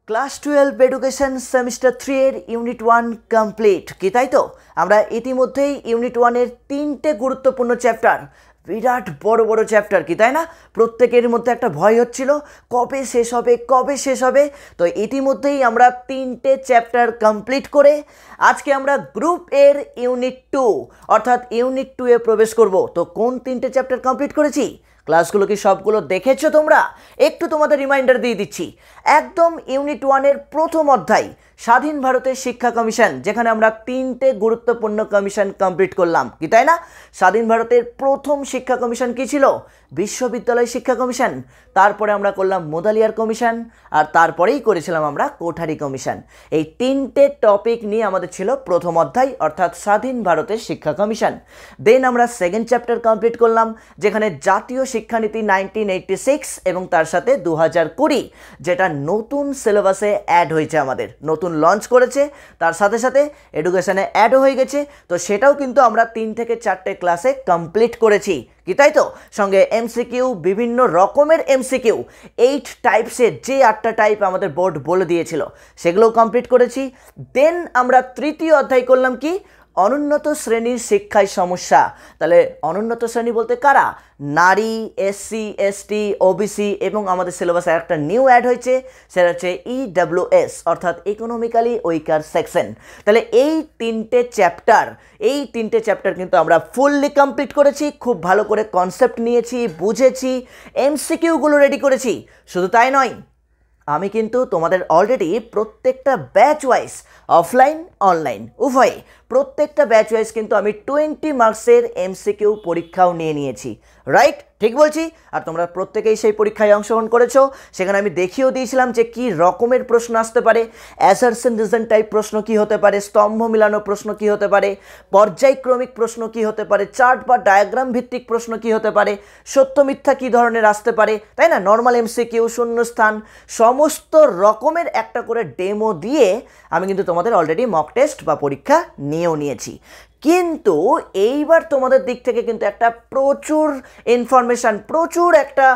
Class 12 education semester 3 এর unit 1 complete কি তাই তো আমরা ইতিমধ্যেই ইউনিট 1 এর তিনটে গুরুত্বপূর্ণ চ্যাপ্টার বিরাট বড় বড় চ্যাপ্টার কি তাই না প্রত্যেকের মধ্যে একটা ভয় হচ্ছিল কবে শেষ হবে তো ইতিমধ্যেই আমরা তিনটে চ্যাপ্টার কমপ্লিট করে আজকে আমরা গ্রুপ এর ইউনিট 2 অর্থাৎ ইউনিট 2 এ প্রবেশ করব তো কোন তিনটে চ্যাপ্টার কমপ্লিট করেছি ক্লাসগুলো কি সবগুলো দেখেছো তোমরা একটু তোমাদের রিমাইন্ডার দিয়ে দিচ্ছি একদম ইউনিট 1 এর প্রথম অধ্যায় স্বাধীন ভারতের শিক্ষা কমিশন যেখানে আমরা তিনটে গুরুত্বপূর্ণ কমিশন কমপ্লিট করলাম কি তাই না স্বাধীন ভারতের প্রথম শিক্ষা কমিশন কি ছিল বিশ্ববিদ্যালয় শিক্ষা কমিশন তারপরে আমরা করলাম মুদালিয়ার কমিশন আর তারপরেই করেছিলাম আমরা কোঠারি কমিশন এই তিনটে টপিক নিয়ে আমাদের ছিল প্রথম অধ্যায় অর্থাৎ স্বাধীন ভারতের শিক্ষা কমিশন দেন আমরা সেকেন্ড চ্যাপ্টার কমপ্লিট করলাম যেখানে জাতীয় শিক্ষানীতি 1986 এবং তার সাথে 2020 যেটা নতুন সিলেবাসে অ্যাড হয়েছে আমাদের নতুন লঞ্চ করেছে তার সাথে সাথে এডুকেশনে অ্যাডও হয়ে গেছে তো সেটাও কিন্তু আমরা 3 থেকে 4টে ক্লাসে কমপ্লিট করেছি কি তাই তো সঙ্গে এমসিকিউ বিভিন্ন রকমের এমসিকিউ 8 টাইপসের যে 8টা টাইপ আমাদের বোর্ড বলে দিয়েছিল সেগুলোও কমপ্লিট করেছি দেন আমরা তৃতীয় অধ্যায় করলাম কি অনুন্নত শ্রেণীর শিক্ষায় সমস্যা তাহলে অনুন্নত শ্রেণী বলতে কারা নারী এসসি এসটি ওবিসি এবং আমাদের সিলেবাসে একটা নিউ অ্যাড হয়েছে সেটা হচ্ছে ইডব্লিউএস অর্থাৎ ইকোনমিক্যালি উইকার সেকশন তাহলে এই তিনটে চ্যাপ্টার কিন্তু আমরা ফুললি কমপ্লিট করেছি খুব ভালো করে কনসেপ্ট নিয়েছি বুঝেছি এমসিকিউগুলো রেডি করেছি শুধু তাই নয় আমি কিন্তু তোমাদের অলরেডি প্রত্যেকটা ব্যাচ ওয়াইজ অফলাইন অনলাইন উভয়ে প্রত্যেকটা ব্যাচ ওয়াইজ কিন্তু আমি 20 মার্কসের এমসিকিউ পরীক্ষাও নিয়েছি রাইট ঠিক বলছি আর তোমরা প্রত্যেকেই সেই পরীক্ষায় অংশগ্রহণ করেছো সেখানে আমি দেখিয়েও দিয়েছিলাম যে কি রকমের প্রশ্ন আসতে পারে অ্যাসারশন রিজন টাইপ প্রশ্ন কি হতে পারে স্তম্ভ মিলানো প্রশ্ন কি হতে পারে পর্যায়ক্রমিক প্রশ্ন কি হতে পারে চার্ট বা ডায়াগ্রাম ভিত্তিক প্রশ্ন কি হতে পারে সত্য মিথ্যা কি ধরনের আসতে পারে তাই না নর্মাল এমসিকিউ শূন্যস্থান সমস্ত রকমের একটা করে ডেমো দিয়ে আমি কিন্তু তোমাদের অলরেডি মক টেস্ট বা পরীক্ষা নিয়েও নিয়েছি কিন্তু এইবার তোমাদের দিক থেকে কিন্তু একটা প্রচুর ইনফরমেশান প্রচুর একটা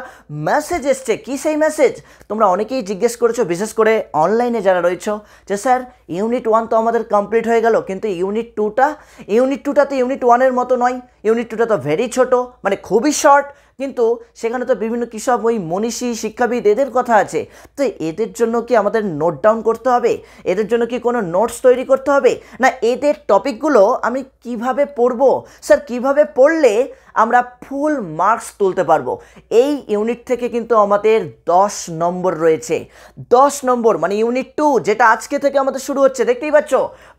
মেসেজ এসছে কি সেই মেসেজ তোমরা অনেকেই জিজ্ঞেস করেছো বিশেষ করে অনলাইনে যারা রয়েছো যে স্যার ইউনিট 1 তো আমাদের কমপ্লিট হয়ে গেল কিন্তু ইউনিট 2টা তো ইউনিট 1-এর মতো নয় ইউনিট 2টা তো ভেরি ছোট মানে খুবই শর্ট কিন্তু সেখানে তো বিভিন্ন কিসব ওই মনীষী শিক্ষাবিদ এদের কথা আছে তো এদের জন্য কি আমাদের নোট ডাউন করতে হবে এদের জন্য কি কোনো নোটস তৈরি করতে হবে না এদের টপিকগুলো আমি কিভাবে পড়বো স্যার কিভাবে পড়লে আমরা ফুল মার্কস তুলতে পারবো এই ইউনিট থেকে কিন্তু আমাদের 10 নম্বর রয়েছে 10 নম্বর মানে ইউনিট 2 যেটা আজকে থেকে আমাদের শুরু হচ্ছে দেখতেই পাচ্ছ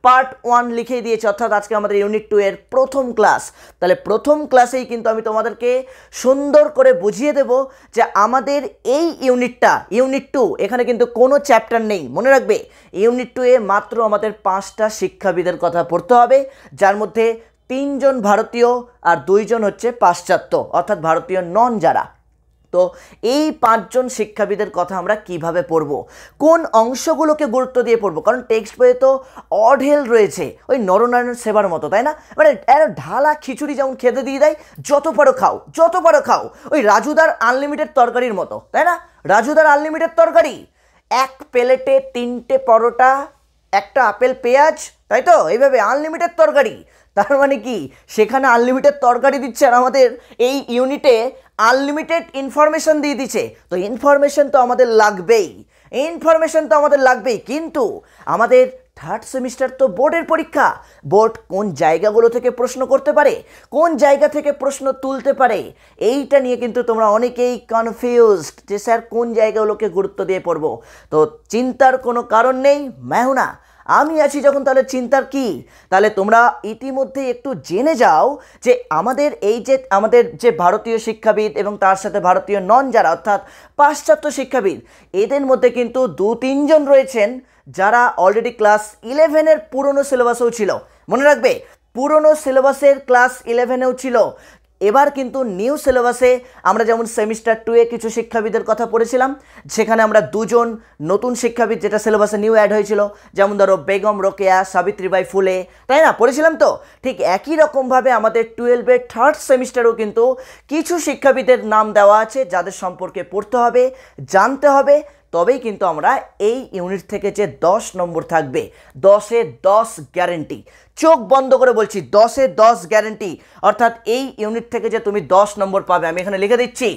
পার্ট 1 লিখে দিয়েছে অর্থাৎ আজকে আমাদের ইউনিট 2 এর প্রথম ক্লাস তাহলে প্রথম ক্লাসেই কিন্তু আমি তোমাদেরকে সুন্দর করে বুঝিয়ে দেব যে আমাদের এই ইউনিট 2 এখানে কিন্তু কোনো চ্যাপ্টার নেই মনে রাখবে ইউনিট 2 এ মাত্র আমাদের 5টা শিক্ষাবিদের কথা পড়তে হবে যার মধ্যে 3 জন ভারতীয় আর 2 জন হচ্ছে পাশ্চাত্য অর্থাৎ ভারতীয় নন যারা তো এই 5 জন শিক্ষাবিদের কথা আমরা কিভাবে পড়ব কোন অংশগুলোকে গুরুত্ব দিয়ে পড়ব কারণ টেক্সট বইয়ে তো অঢেল রয়েছে ওই নরনারায়ণ সেবার মতো তাই না মানে ঢালা খিচুড়ি যেমন খেতে দিয়ে দেয় যত পারো খাও ওই রাজুদার আনলিমিটেড তরকারির মতো তাই না রাজুদার আনলিমিটেড তরকারি এক প্লেটে 3টে পরোটা একটা আপেল পেঁয়াজ তাই তো এইভাবে আনলিমিটেড তরকারি তার মানে কি সেখানে আনলিমিটেড তরকারি দিচ্ছে আর আমাদের এই ইউনিটে আনলিমিটেড ইনফরমেশন দিয়ে দিচ্ছে তো ইনফরমেশন তো আমাদের লাগবেই কিন্তু আমাদের থার্ড সেমিস্টার তো বোর্ডের পরীক্ষা বোর্ড কোন জায়গাগুলো থেকে প্রশ্ন করতে পারে কোন জায়গা থেকে প্রশ্ন তুলতে পারে এইটা নিয়ে কিন্তু তোমরা অনেকেই কনফিউজড যে স্যার কোন জায়গাগুলোকে গুরুত্ব দিয়ে পড়বো তো চিন্তার কোনো কারণ নেই মেহুনা আমি আছি যখন তাহলে চিন্তার কি তাহলে তোমরা ইতিমধ্যে একটু জেনে যাও যে আমাদের যে ভারতীয় শিক্ষাবিদ এবং তার সাথে ভারতীয় নন যারা অর্থাৎ পাশ্চাত্য শিক্ষাবিদ এদের মধ্যে কিন্তু 2-3 জন রয়েছেন যারা অলরেডি ক্লাস 11-এর পুরনো সিলেবাসেও ছিল মনে রাখবে পুরনো সিলেবাসের ক্লাস 11-এও ছিল এবার কিন্তু নিউ সিলেবাসে আমরা যেমন সেমিস্টার 2 এ কিছু শিক্ষাবিদের কথা পড়েছিলাম সেখানে আমরা 2 জন নতুন শিক্ষাবিদ যেটা সিলেবাসে নিউ অ্যাড হয়েছিল যেমন ধরো বেগম রোকেয়া সাবিত্রীবাই ফুলে তাই না পড়েছিলাম তো ঠিক একই রকমভাবে আমাদের 12 এর থার্ড সেমিস্টারেও কিন্তু কিছু শিক্ষাবিদের নাম দেওয়া আছে যাদের সম্পর্কে পড়তে হবে জানতে হবে তবেই কিন্তু আমরা এই ইউনিট থেকে যে 10 নম্বর থাকবে 10-এ 10 গ্যারেন্টি, চোখ বন্ধ করে বলছি 10-এ 10 গ্যারেন্টি, অর্থাৎ এই ইউনিট থেকে যে তুমি 10 নম্বর পাবে। আমি এখানে লিখে দিচ্ছি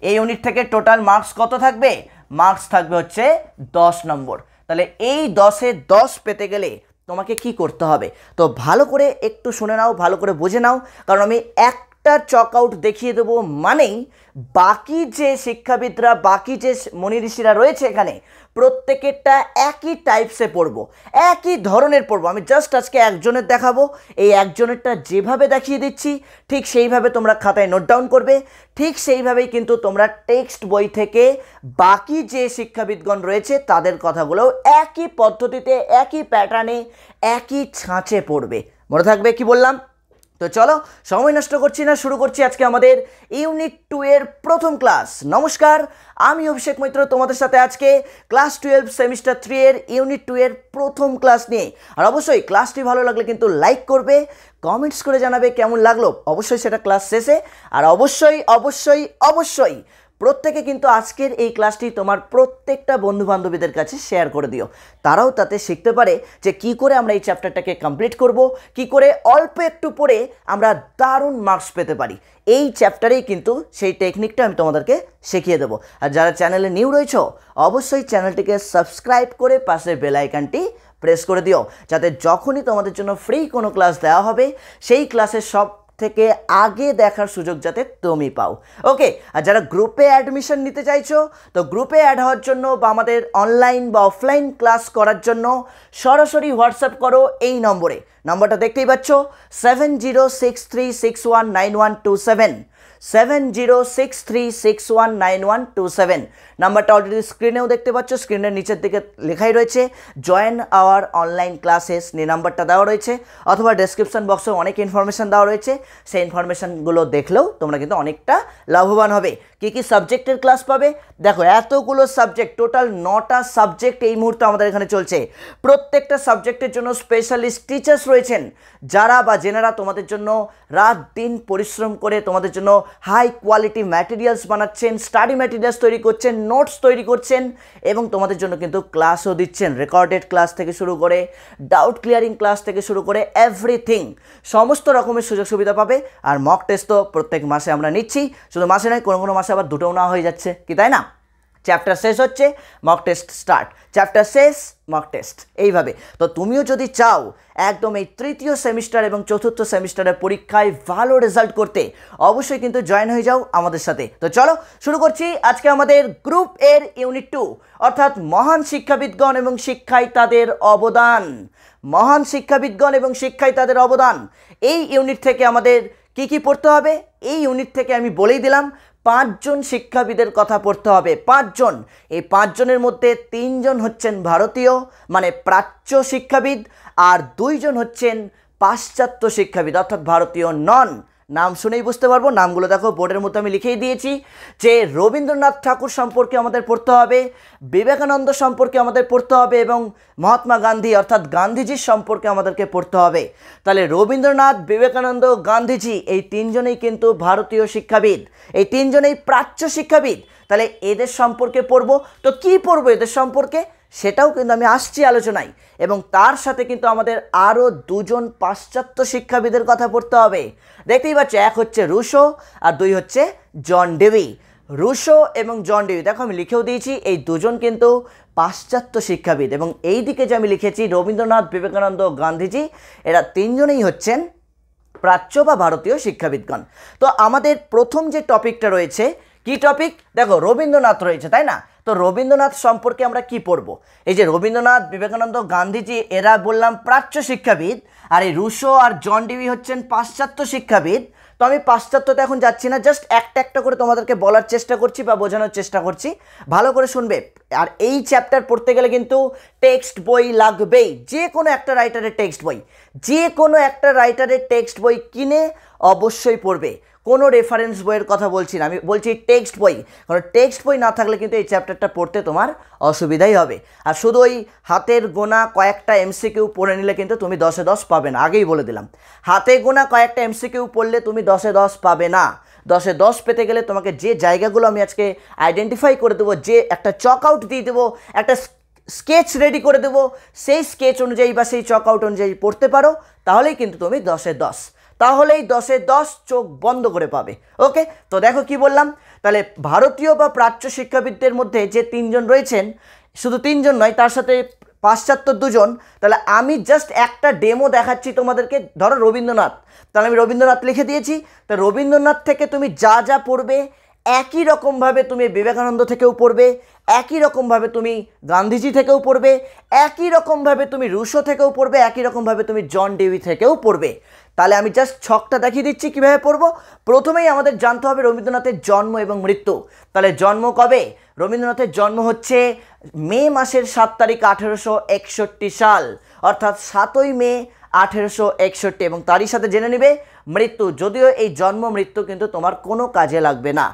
এই ইউনিট থেকে টোটাল মার্কস কত থাকবে, মার্কস থাকবে হচ্ছে 10 নম্বর। তাহলে এই 10-এ 10 পেতে গেলে তোমাকে কি করতে হবে, তো ভালো করে একটু শুনে নাও, ভালো করে বুঝে নাও, কারণ আমি একটা চক আউট দেখিয়ে দেবো মানেই বাকি যে শিক্ষাবিদরা, বাকি যে মনি ঋষিরা রয়েছে এখানে প্রত্যেকেরটা একই টাইপসে পড়বো, একই ধরনের পড়বো। আমি জাস্ট আজকে একজনের দেখাবো, এই একজনেরটা যেভাবে দেখিয়ে দিচ্ছি ঠিক সেইভাবে তোমরা খাতায় নোট ডাউন করবে, ঠিক সেইভাবেই কিন্তু তোমরা টেক্সট বই থেকে বাকি যে শিক্ষাবিদগণ রয়েছে তাদের কথাগুলো একই পদ্ধতিতে, একই প্যাটার্নে, একই ছাঁচে পড়বে। মনে থাকবে কি বললাম? তো চলো সময় নষ্ট করছি না, শুরু করছি আজকে আমাদের ইউনিট 2 এর প্রথম ক্লাস। নমস্কার, আমি অভিষেক মৈত্র তোমাদের সাথে আজকে ক্লাস 12 সেমিস্টার 3 এর ইউনিট 2 এর প্রথম ক্লাস নিয়ে। আর অবশ্যই ক্লাসটি ভালো লাগলে কিন্তু লাইক করবে, কমেন্টস করে জানাবে কেমন লাগলো, অবশ্যই সেটা ক্লাস শেষে। আর অবশ্যই অবশ্যই অবশ্যই প্রত্যেকে কিন্তু আজকের এই ক্লাসটি তোমার প্রত্যেকটা বন্ধুবান্ধবীদের কাছে শেয়ার করে দিও, তারাও তাতে শিখতে পারে যে কি করে আমরা এই চ্যাপ্টারটাকে কমপ্লিট করব, কি করে অল্প একটু পড়ে আমরা দারুণ মার্কস পেতে পারি। এই চ্যাপ্টারেই কিন্তু সেই টেকনিকটা আমি তোমাদেরকে শিখিয়ে দেবো। আর যারা চ্যানেলে নিউ রয়েছো অবশ্যই চ্যানেলটিকে সাবস্ক্রাইব করে পাশে বেল আইকনটি প্রেস করে দিও, যাতে যখনই তোমাদের জন্য ফ্রি কোনো ক্লাস দেওয়া হবে সেই ক্লাসের সব থেকে আগে দেখার সুযোগ যাতে তুমি পাও। ওকে, আর যারা গ্রুপে অ্যাডমিশন নিতে চাইছো তো গ্রুপে অ্যাড হওয়ার জন্য বা আমাদের অনলাইন বা অফলাইন ক্লাস করার জন্য সরাসরি হোয়াটসঅ্যাপ করো এই নম্বরে। নম্বরটা দেখতেই পাচ্ছ 7063619127, 7063619127। নাম্বারটা অলরেডি স্ক্রিনেও দেখতে পাচ্ছ, স্ক্রিনের নিচের দিকে লেখাই রয়েছে জয়েন আওয়ার অনলাইন ক্লাসেস নিয়ে নাম্বারটা দেওয়া রয়েছে, অথবা ডেসক্রিপশন বক্সে অনেক ইনফরমেশান দেওয়া রয়েছে, সেই ইনফরমেশানগুলো দেখলেও তোমরা কিন্তু অনেকটা লাভবান হবে। কী কী সাবজেক্টের ক্লাস পাবে দেখো, এতগুলো সাবজেক্ট, টোটাল 9টা সাবজেক্ট এই মুহূর্তে আমাদের এখানে চলছে। প্রত্যেকটা সাবজেক্টের জন্য স্পেশালিস্ট টিচার্স রয়েছেন, যারা বা যেনারা তোমাদের জন্য রাত দিন পরিশ্রম করে তোমাদের জন্য হাই কোয়ালিটি ম্যাটেরিয়ালস বানাচ্ছেন, স্টাডি ম্যাটেরিয়ালস তৈরি করছেন, নোটস তৈরি করছেন এবং তোমাদের জন্য কিন্তু ক্লাসও দিচ্ছেন। রেকর্ডেড ক্লাস থেকে শুরু করে ডাউট ক্লিয়ারিং ক্লাস থেকে শুরু করে এভরিথিং, সমস্ত রকমের সুযোগ সুবিধা পাবে। আর মক টেস্ট তো প্রত্যেক মাসে আমরা নিচ্ছি, শুধু মাসে নয়, কোনো কোনো মাসে আবার দুটোও নেওয়া হয়ে যাচ্ছে, কি তাই না? চ্যাপ্টার শেষ হচ্ছে মক টেস্ট স্টার্ট, চ্যাপ্টার শেষ মক টেস্ট, এইভাবে। তো তুমিও যদি চাও একদম এই তৃতীয় সেমিস্টার এবং চতুর্থ সেমিস্টারের পরীক্ষায় ভালো রেজাল্ট করতে, অবশ্যই কিন্তু জয়েন হয়ে যাও আমাদের সাথে। তো চলো শুরু করছি আজকে আমাদের গ্রুপ এর ইউনিট 2, অর্থাৎ মহান শিক্ষাবিদগণ এবং শিক্ষায় তাদের অবদান। মহান শিক্ষাবিদগণ এবং শিক্ষায় তাদের অবদান, এই ইউনিট থেকে আমাদের কি কি পড়তে হবে? এই ইউনিট থেকে আমি বলেই দিলাম 5 জন শিক্ষাবিদের কথা পড়তে হবে। 5 জন, এই 5 জনের মধ্যে 3 জন হচ্ছেন ভারতীয় মানে প্রাচ্য শিক্ষাবিদ, আর 2 জন হচ্ছেন পাশ্চাত্য শিক্ষাবিদ অর্থাৎ ভারতীয় নন। নাম শুনেই বুঝতে পারবো, নামগুলো দেখো বোর্ডের মধ্যে আমি লিখেই দিয়েছি যে রবীন্দ্রনাথ ঠাকুর সম্পর্কে আমাদের পড়তে হবে, বিবেকানন্দ সম্পর্কে আমাদের পড়তে হবে এবং মহাত্মা গান্ধী অর্থাৎ গান্ধীজির সম্পর্কে আমাদেরকে পড়তে হবে। তাহলে রবীন্দ্রনাথ, বিবেকানন্দ, গান্ধীজি এই 3 জনেই কিন্তু ভারতীয় শিক্ষাবিদ, এই 3 জনেই প্রাচ্য শিক্ষাবিদ। তাহলে এদের সম্পর্কে পড়বো। তো কি পড়বো এদের সম্পর্কে সেটাও কিন্তু আমি আসছি আলোচনায়, এবং তার সাথে কিন্তু আমাদের আরও 2 জন পাশ্চাত্য শিক্ষাবিদের কথা পড়তে হবে। দেখতেই পাচ্ছ, এক হচ্ছে রুশো আর 2 হচ্ছে জন ডেভি। রুশো এবং জন ডেভি, দেখো আমি লিখেও দিয়েছি এই 2 জন কিন্তু পাশ্চাত্য শিক্ষাবিদ, এবং এই দিকে যে আমি লিখেছি রবীন্দ্রনাথ, বিবেকানন্দ, গান্ধীজি, এরা 3 জনেই হচ্ছেন প্রাচ্য বা ভারতীয় শিক্ষাবিদগণ। তো আমাদের প্রথম যে টপিকটা রয়েছে, কি টপিক দেখো, রবীন্দ্রনাথ রয়েছে তাই না? তো রবীন্দ্রনাথ সম্পর্কে আমরা কি পড়ব? এই যে রবীন্দ্রনাথ, বিবেকানন্দ, গান্ধীজি এরা বললাম প্রাচ্য শিক্ষাবিদ, আর এই রুশো আর জন ডেভি হচ্ছেন পাশ্চাত্য শিক্ষাবিদ। তো আমি পাশ্চাত্যতে এখন যাচ্ছি না, জাস্ট একটা একটা করে তোমাদেরকে বলার চেষ্টা করছি বা বোঝানোর চেষ্টা করছি, ভালো করে শুনবে। আর এই চ্যাপ্টার পড়তে গেলে কিন্তু টেক্সট বই লাগবেই, যে কোনো একটা রাইটারের টেক্সট বই, যে কোনো একটা রাইটারের টেক্সট বই কিনে অবশ্যই পড়বে। কোনো রেফারেন্স বইয়ের কথা বলছি না, আমি বলছি টেক্সট বই, কারণ টেক্সট বই না থাকলে কিন্তু এই চ্যাপ্টারটা পড়তে তোমার অসুবিধাই হবে। আর শুধু ওই হাতের গোনা কয়েকটা এমসিকিউ পড়ে নিলে কিন্তু তুমি 10-এ 10 পাবে না, আগেই বলে দিলাম। হাতে গোনা কয়েকটা এমসিকিউ পড়লে তুমি 10-এ 10 পাবে না। 10-এ 10 পেতে গেলে তোমাকে যে জায়গাগুলো আমি আজকে আইডেন্টিফাই করে দেবো, যে একটা চক আউট দিয়ে দেবো, একটা স্কেচ রেডি করে দেবো, সেই স্কেচ অনুযায়ী বা সেই চক আউট অনুযায়ী পড়তে পারো, তাহলেই কিন্তু তুমি 10-এ 10, তাহলেই 10-এ 10 চোখ বন্ধ করে পাবে। ওকে, তো দেখো কি বললাম, তাহলে ভারতীয় বা প্রাচ্য শিক্ষাবিদদের মধ্যে যে 3 জন রয়েছেন, শুধু 3 জন নয়, তার সাথে পাশ্চাত্য 2 জন। তাহলে আমি জাস্ট একটা ডেমো দেখাচ্ছি তোমাদেরকে। ধরো রবীন্দ্রনাথ, তাহলে আমি রবীন্দ্রনাথ লিখে দিয়েছি। তা রবীন্দ্রনাথ থেকে তুমি যা যা পড়বে একই রকমভাবে তুমি বিবেকানন্দ থেকেও পড়বে, একই রকমভাবে তুমি গান্ধীজি থেকেও পড়বে, একই রকমভাবে তুমি রুশো থেকেও পড়বে, একই রকমভাবে তুমি জন ডেভি থেকেও পড়বে। তাহলে আমি জাস্ট ছকটা দেখিয়ে দিচ্ছি কীভাবে পড়বো। প্রথমেই আমাদের জানতে হবে রবীন্দ্রনাথের জন্ম এবং মৃত্যু। তাহলে জন্ম কবে? রবীন্দ্রনাথের জন্ম হচ্ছে মে মাসের 7 তারিখ 1861 সাল, অর্থাৎ 7ই মে 1861, এবং তারই সাথে জেনে নেবে মৃত্যু। যদিও এই জন্ম মৃত্যু কিন্তু তোমার কোনো কাজে লাগবে না,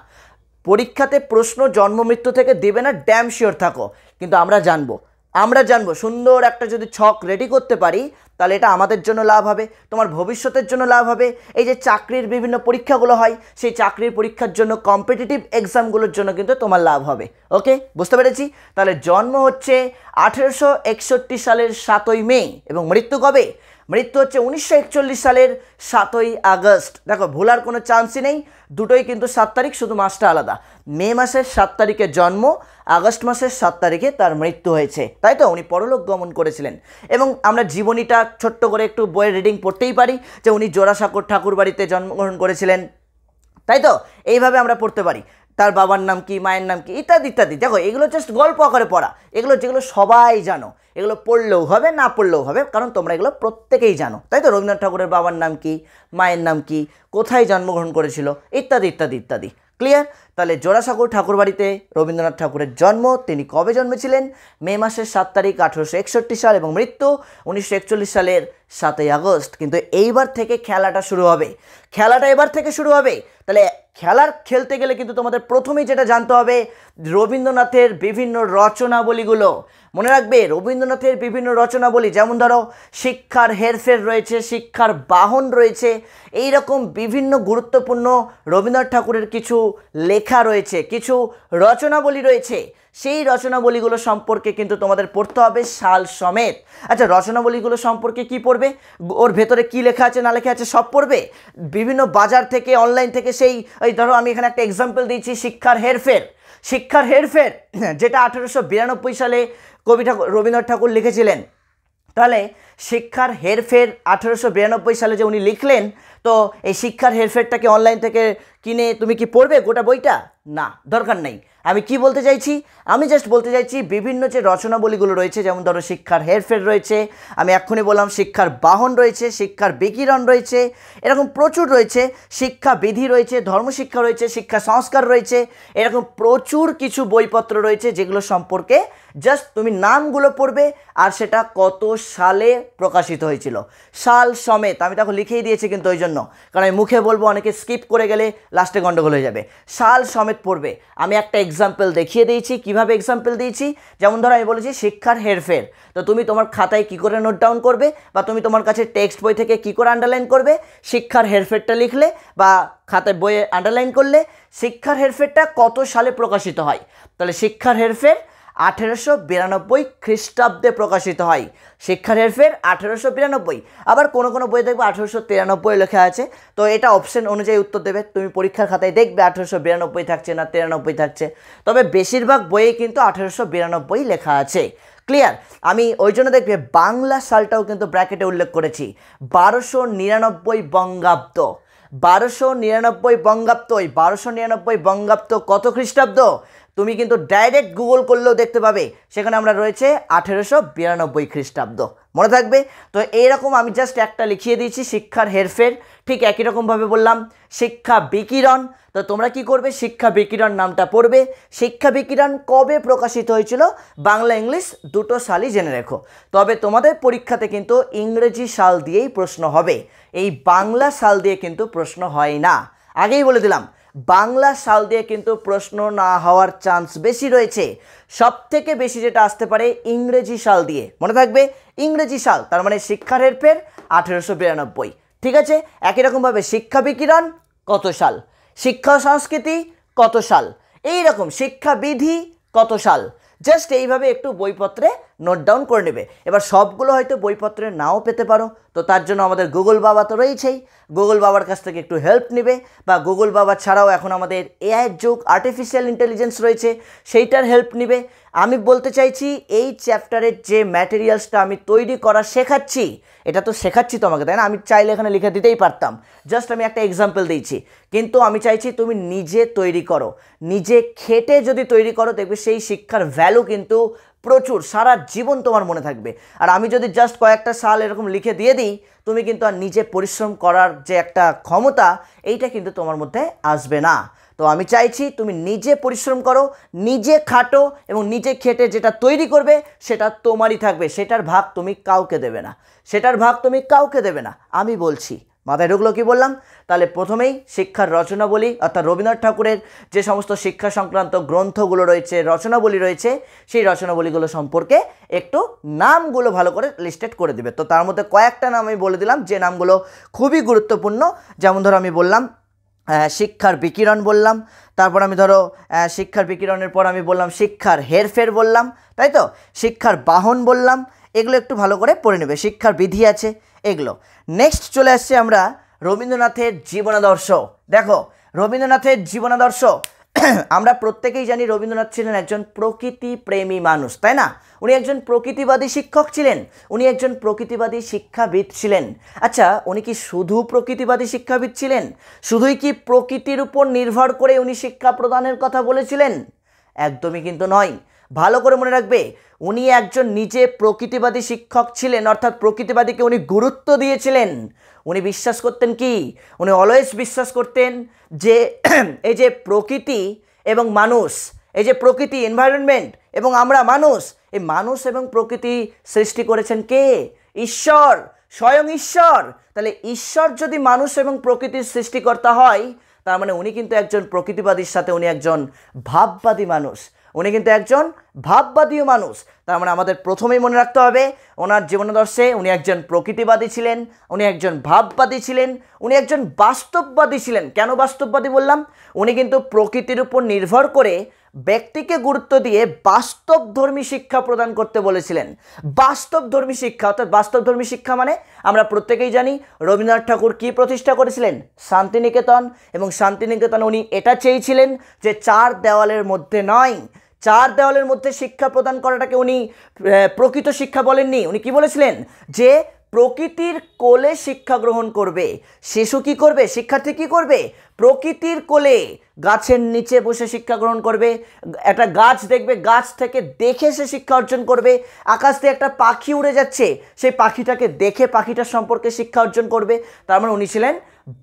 পরীক্ষাতে প্রশ্ন জন্ম মৃত্যু থেকে দেবে না, ড্যাম শিওর থাকো। কিন্তু আমরা জানবো সুন্দর একটা যদি ছক রেডি করতে পারি, তাহলে এটা আমাদের জন্য লাভ হবে, তোমার ভবিষ্যতের জন্য লাভ হবে। এই যে চাকরির বিভিন্ন পরীক্ষাগুলো হয়, সেই চাকরির পরীক্ষার জন্য, কম্পিটিটিভ এক্সামগুলোর জন্য কিন্তু তোমার লাভ হবে। ওকে, বুঝতে পেরেছি। তাহলে জন্ম হচ্ছে 1861 সালের 7ই মে, এবং মৃত্যু কবে? মৃত্যু হচ্ছে 1941 সালের 7ই আগস্ট। দেখো ভুলার কোনো চান্সই নেই, দুটোই কিন্তু 7 তারিখ, শুধু মাসটা আলাদা। মে মাসের 7 তারিখে জন্ম, আগস্ট মাসের 7 তারিখে তার মৃত্যু হয়েছে, তাই তো? উনি পরলোক গমন করেছিলেন। এবং আমরা জীবনীটা ছোট্ট করে একটু বইয়ের রিডিং পড়তেই পারি যে উনি জোড়াসাঁকোর ঠাকুরবাড়িতে জন্মগ্রহণ করেছিলেন, তাই তো? এইভাবে আমরা পড়তে পারি। তার বাবার নাম কি, মায়ের নাম কি, ইত্যাদি ইত্যাদি। দেখো এগুলো জাস্ট গল্প আকারে পড়া, এগুলো যেগুলো সবাই জানো, এগুলো পড়লেও হবে, না পড়লেও হবে, কারণ তোমরা এগুলো প্রত্যেকেই জানো, তাই তো? রবীন্দ্রনাথ ঠাকুরের বাবার নাম কি, মায়ের নাম কি, কোথায় জন্মগ্রহণ করেছিল, ইত্যাদি ইত্যাদি ইত্যাদি। ক্লিয়ার? তাহলে জোড়াসাঁকোর ঠাকুরবাড়িতে রবীন্দ্রনাথ ঠাকুরের জন্ম। তিনি কবে জন্মেছিলেন? মে মাসের 7 তারিখ 1861 সাল, এবং মৃত্যু 1941 সালের 7ই আগস্ট। কিন্তু এইবার থেকে খেলাটা শুরু হবে, খেলাটা এবার থেকে শুরু হবে। তাহলে খেলতে গেলে কিন্তু তোমাদের প্রথমেই যেটা জানতে হবে রবীন্দ্রনাথের বিভিন্ন রচনাবলীগুলো। মনে রাখবে রবীন্দ্রনাথের বিভিন্ন রচনাবলী, যেমন ধরো শিক্ষার হেরফের রয়েছে, শিক্ষার বাহন রয়েছে, এই রকম বিভিন্ন গুরুত্বপূর্ণ রবীন্দ্রনাথ ঠাকুরের কিছু লেখা রয়েছে, কিছু রচনাবলী রয়েছে। সেই রচনাবলীগুলো সম্পর্কে কিন্তু তোমাদের পড়তে হবে সাল সমেত। আচ্ছা, রচনাবলীগুলো সম্পর্কে কি পড়বে? ওর ভেতরে কি লেখা আছে না লেখা আছে সব পড়বে। বিভিন্ন বাজার থেকে, অনলাইন থেকে, এই ধরো আমি এখানে একটা এক্সাম্পল দিয়েছি, শিক্ষার হেরফের, যেটা 1892 সালে রবীন্দ্রনাথ ঠাকুর লিখেছিলেন। তাহলে শিক্ষার হেরফের 1892 সালে যে উনি লিখলেন, তো এই শিক্ষার হেরফেরটাকে অনলাইন থেকে কিনে তুমি কি পড়বে গোটা বইটা? না, দরকার নেই। আমি কি বলতে চাইছি? আমি জাস্ট বলতে চাইছি বিভিন্ন যে রচনাবলীগুলো রয়েছে, যেমন ধরো শিক্ষার হেরফের রয়েছে, আমি এক্ষুনি বললাম শিক্ষার বাহন রয়েছে, শিক্ষার বিকিরণ রয়েছে, এরকম প্রচুর রয়েছে, শিক্ষা বিধি রয়েছে, ধর্মশিক্ষা রয়েছে, শিক্ষা সংস্কার রয়েছে, এরকম প্রচুর কিছু বইপত্র রয়েছে যেগুলো সম্পর্কে জাস্ট তুমি নামগুলো পড়বে, আর সেটা কত সালে প্রকাশিত হয়েছিল সাল সমেত। আমি তাকে লিখেই দিয়েছি কিন্তু ওই জন্য, কারণ আমি মুখে বলবো, অনেকে স্কিপ করে গেলে লাস্টে গন্ডগোল হয়ে যাবে। সাল সমেত পড়বে। আমি একটা এক্সাম্পল দেখিয়ে দিয়েছি, কিভাবে এক্সাম্পল দিয়েছি। যেমন ধরো আমি বলেছি শিক্ষার হেরফের, তো তুমি তোমার খাতায় কি করে নোট ডাউন করবে, বা তুমি তোমার কাছে টেক্সট বই থেকে কি করে আন্ডারলাইন করবে? শিক্ষার হেরফেরটা লিখলে বা খাতায় বইয়ে আন্ডারলাইন করলে শিক্ষার হেরফেরটা কত সালে প্রকাশিত হয়। তাহলে শিক্ষার হেরফের 1892 খ্রিস্টাব্দে প্রকাশিত হয়। শিক্ষার হেরফের 1892। আবার কোনো কোনো বই দেখবে 1893 লেখা আছে, তো এটা অপশন অনুযায়ী উত্তর দেবে। তুমি পরীক্ষার খাতায় দেখবে 1892 থাকছে না 93 থাকছে, তবে বেশিরভাগ বইয়ে কিন্তু 1892 লেখা আছে। ক্লিয়ার? আমি ওই জন্য দেখবে বাংলা সালটাও কিন্তু ব্র্যাকেটে উল্লেখ করেছি, 1299 বঙ্গাব্দ। 1299 বঙ্গাব্দ। ওই 1299 বঙ্গাব্দ কত খ্রিস্টাব্দ? তুমি কিন্তু ডাইরেক্ট গুগল করলেও দেখতে পাবে, সেখানে আমরা রয়েছে 1892 খ্রিস্টাব্দ। মনে থাকবে তো? এইরকম আমি জাস্ট একটা লিখিয়ে দিয়েছি শিক্ষার হেরফের। ঠিক একই রকমভাবে বললাম শিক্ষা বিকিরণ, তো তোমরা কি করবে? শিক্ষা বিকিরণ নামটা পড়বে। শিক্ষা বিকিরণ কবে প্রকাশিত হয়েছিল? বাংলা ইংলিশ দুটো সালই জেনে রেখো। তবে তোমাদের পরীক্ষাতে কিন্তু ইংরেজি সাল দিয়েই প্রশ্ন হবে, এই বাংলা সাল দিয়ে কিন্তু প্রশ্ন হয় না। আগেই বলে দিলাম, বাংলা সাল দিয়ে কিন্তু প্রশ্ন না হওয়ার চান্স বেশি রয়েছে। সব থেকে বেশি যেটা আসতে পারে ইংরেজি সাল দিয়ে। মনে থাকবে ইংরেজি সাল, তার মানে শিক্ষার হেরফের 1892। ঠিক আছে? একই রকমভাবে শিক্ষা বিকিরণ কত সাল? শিক্ষা ও সংস্কৃতি কত সাল, এই রকম শিক্ষাবিধি কত সাল, জাস্ট এইভাবে একটু বইপত্রে নোট ডাউন করে নেবে। এবার সবগুলো হয়তো বইপত্রে নাও পেতে পারো, তো তার জন্য আমাদের গুগল বাবা তো রয়েছেই, গুগল বাবার কাছ থেকে একটু হেল্প নেবে, বা গুগল বাবা ছাড়াও এখন আমাদের এআইয়ের যুগ, আর্টিফিশিয়াল ইন্টেলিজেন্স রয়েছে, সেইটার হেল্প নেবে। আমি বলতে চাইছি এই চ্যাপ্টারের যে ম্যাটেরিয়ালসটা আমি তৈরি করা শেখাচ্ছি, এটা তো শেখাচ্ছি তোমাকে, তাই না? আমি চাইলে এখানে লিখে দিতেই পারতাম, জাস্ট আমি একটা এক্সাম্পল দিয়েছি, কিন্তু আমি চাইছি তুমি নিজে তৈরি করো, নিজে খেটে যদি তৈরি করো দেখবে সেই শিক্ষার ভ্যালু কিন্তু প্রচুর, সারা জীবন তোমার মনে থাকবে। আর আমি যদি জাস্ট কয়েকটা সাল এরকম লিখে দিয়ে দিই, তুমি কিন্তু আর নিজে পরিশ্রম করার যে একটা ক্ষমতা, এইটা কিন্তু তোমার মধ্যে আসবে না। তো আমি চাইছি তুমি নিজে পরিশ্রম করো, নিজে খাটো, এবং নিজে খেটে যেটা তৈরি করবে সেটা তোমারই থাকবে, সেটার ভাগ তুমি কাউকে দেবে না, সেটার ভাগ তুমি কাউকে দেবে না, আমি বলছি। মাথায় ঢুকলো কি বললাম? তাহলে প্রথমেই শিক্ষার রচনাবলী, অর্থাৎ রবীন্দ্রনাথ ঠাকুরের যে সমস্ত শিক্ষা সংক্রান্ত গ্রন্থগুলো রয়েছে, রচনাবলী রয়েছে, সেই রচনাবলীগুলো সম্পর্কে একটু নামগুলো ভালো করে লিস্টেড করে দিবে। তো তার মধ্যে কয়েকটা নাম আমি বলে দিলাম যে নামগুলো খুবই গুরুত্বপূর্ণ। যেমন ধরো আমি বললাম শিক্ষার বিকিরণ বললাম, তারপর আমি ধরো শিক্ষার বিকিরণের পর আমি বললাম শিক্ষার হেরফের বললাম, তাই তো? শিক্ষার বাহন বললাম, এগুলো একটু ভালো করে পড়ে নেবে। শিক্ষার বিধি আছে এগুলো। নেক্সট চলে আসছে আমরা রবীন্দ্রনাথের জীবনাদর্শ। দেখো রবীন্দ্রনাথের জীবনাদর্শ আমরা প্রত্যেকেই জানি রবীন্দ্রনাথ ছিলেন একজন প্রকৃতি প্রেমী মানুষ, তাই না? উনি একজন প্রকৃতিবাদী শিক্ষক ছিলেন, উনি একজন প্রকৃতিবাদী শিক্ষাবিদ ছিলেন। আচ্ছা, উনি কি শুধু প্রকৃতিবাদী শিক্ষাবিদ ছিলেন? শুধুই কি প্রকৃতির উপর নির্ভর করে উনি শিক্ষা প্রদানের কথা বলেছিলেন? একদমই কিন্তু নয়। ভালো করে মনে রাখবে, উনি একজন নিজে প্রকৃতিবাদী শিক্ষক ছিলেন, অর্থাৎ প্রকৃতিবাদীকে উনি গুরুত্ব দিয়েছিলেন। উনি বিশ্বাস করতেন কি? উনি অলওয়েজ বিশ্বাস করতেন যে এই যে প্রকৃতি এবং মানুষ, এই যে প্রকৃতি এনভায়রনমেন্ট এবং আমরা মানুষ, এই মানুষ এবং প্রকৃতি সৃষ্টি করেছেন কে? ঈশ্বর, স্বয়ং ঈশ্বর। তাহলে ঈশ্বর যদি মানুষ এবং প্রকৃতির সৃষ্টিকর্তা হয়, তার মানে উনি কিন্তু একজন প্রকৃতিবাদীর সাথে উনি একজন ভাববাদী মানুষ, উনি কিন্তু একজন ভাববাদীও মানুষ। তার মানে আমাদের প্রথমেই মনে রাখতে হবে ওনার জীবনাদর্শে উনি একজন প্রকৃতিবাদী ছিলেন, উনি একজন ভাববাদী ছিলেন, উনি একজন বাস্তববাদী ছিলেন। কেন বাস্তববাদী বললাম? উনি কিন্তু প্রকৃতির উপর নির্ভর করে ব্যক্তিকে গুরুত্ব দিয়ে বাস্তবধর্মী শিক্ষা প্রদান করতে বলেছিলেন। বাস্তবধর্মী শিক্ষা, অর্থাৎ বাস্তবধর্মী শিক্ষা মানে আমরা প্রত্যেকেই জানি রবীন্দ্রনাথ ঠাকুর কি প্রতিষ্ঠা করেছিলেন? শান্তিনিকেতন। এবং শান্তিনিকেতন উনি এটা চেয়েছিলেন যে চার দেওয়ালের মধ্যে নয়, চার দেওয়ালের মধ্যে শিক্ষা প্রদান করাটাকে উনি প্রকৃত শিক্ষা বলেননি। উনি কি বলেছিলেন? যে প্রকৃতির কোলে শিক্ষা গ্রহণ করবে। শিশু কি করবে? শিক্ষার্থী কি করবে? প্রকৃতির কোলে গাছের নিচে বসে শিক্ষা গ্রহণ করবে। একটা গাছ দেখবে, গাছ থেকে দেখে সে শিক্ষা অর্জন করবে। আকাশ থেকে একটা পাখি উড়ে যাচ্ছে, সেই পাখিটাকে দেখে পাখিটার সম্পর্কে শিক্ষা অর্জন করবে। তার মানে উনি ছিলেন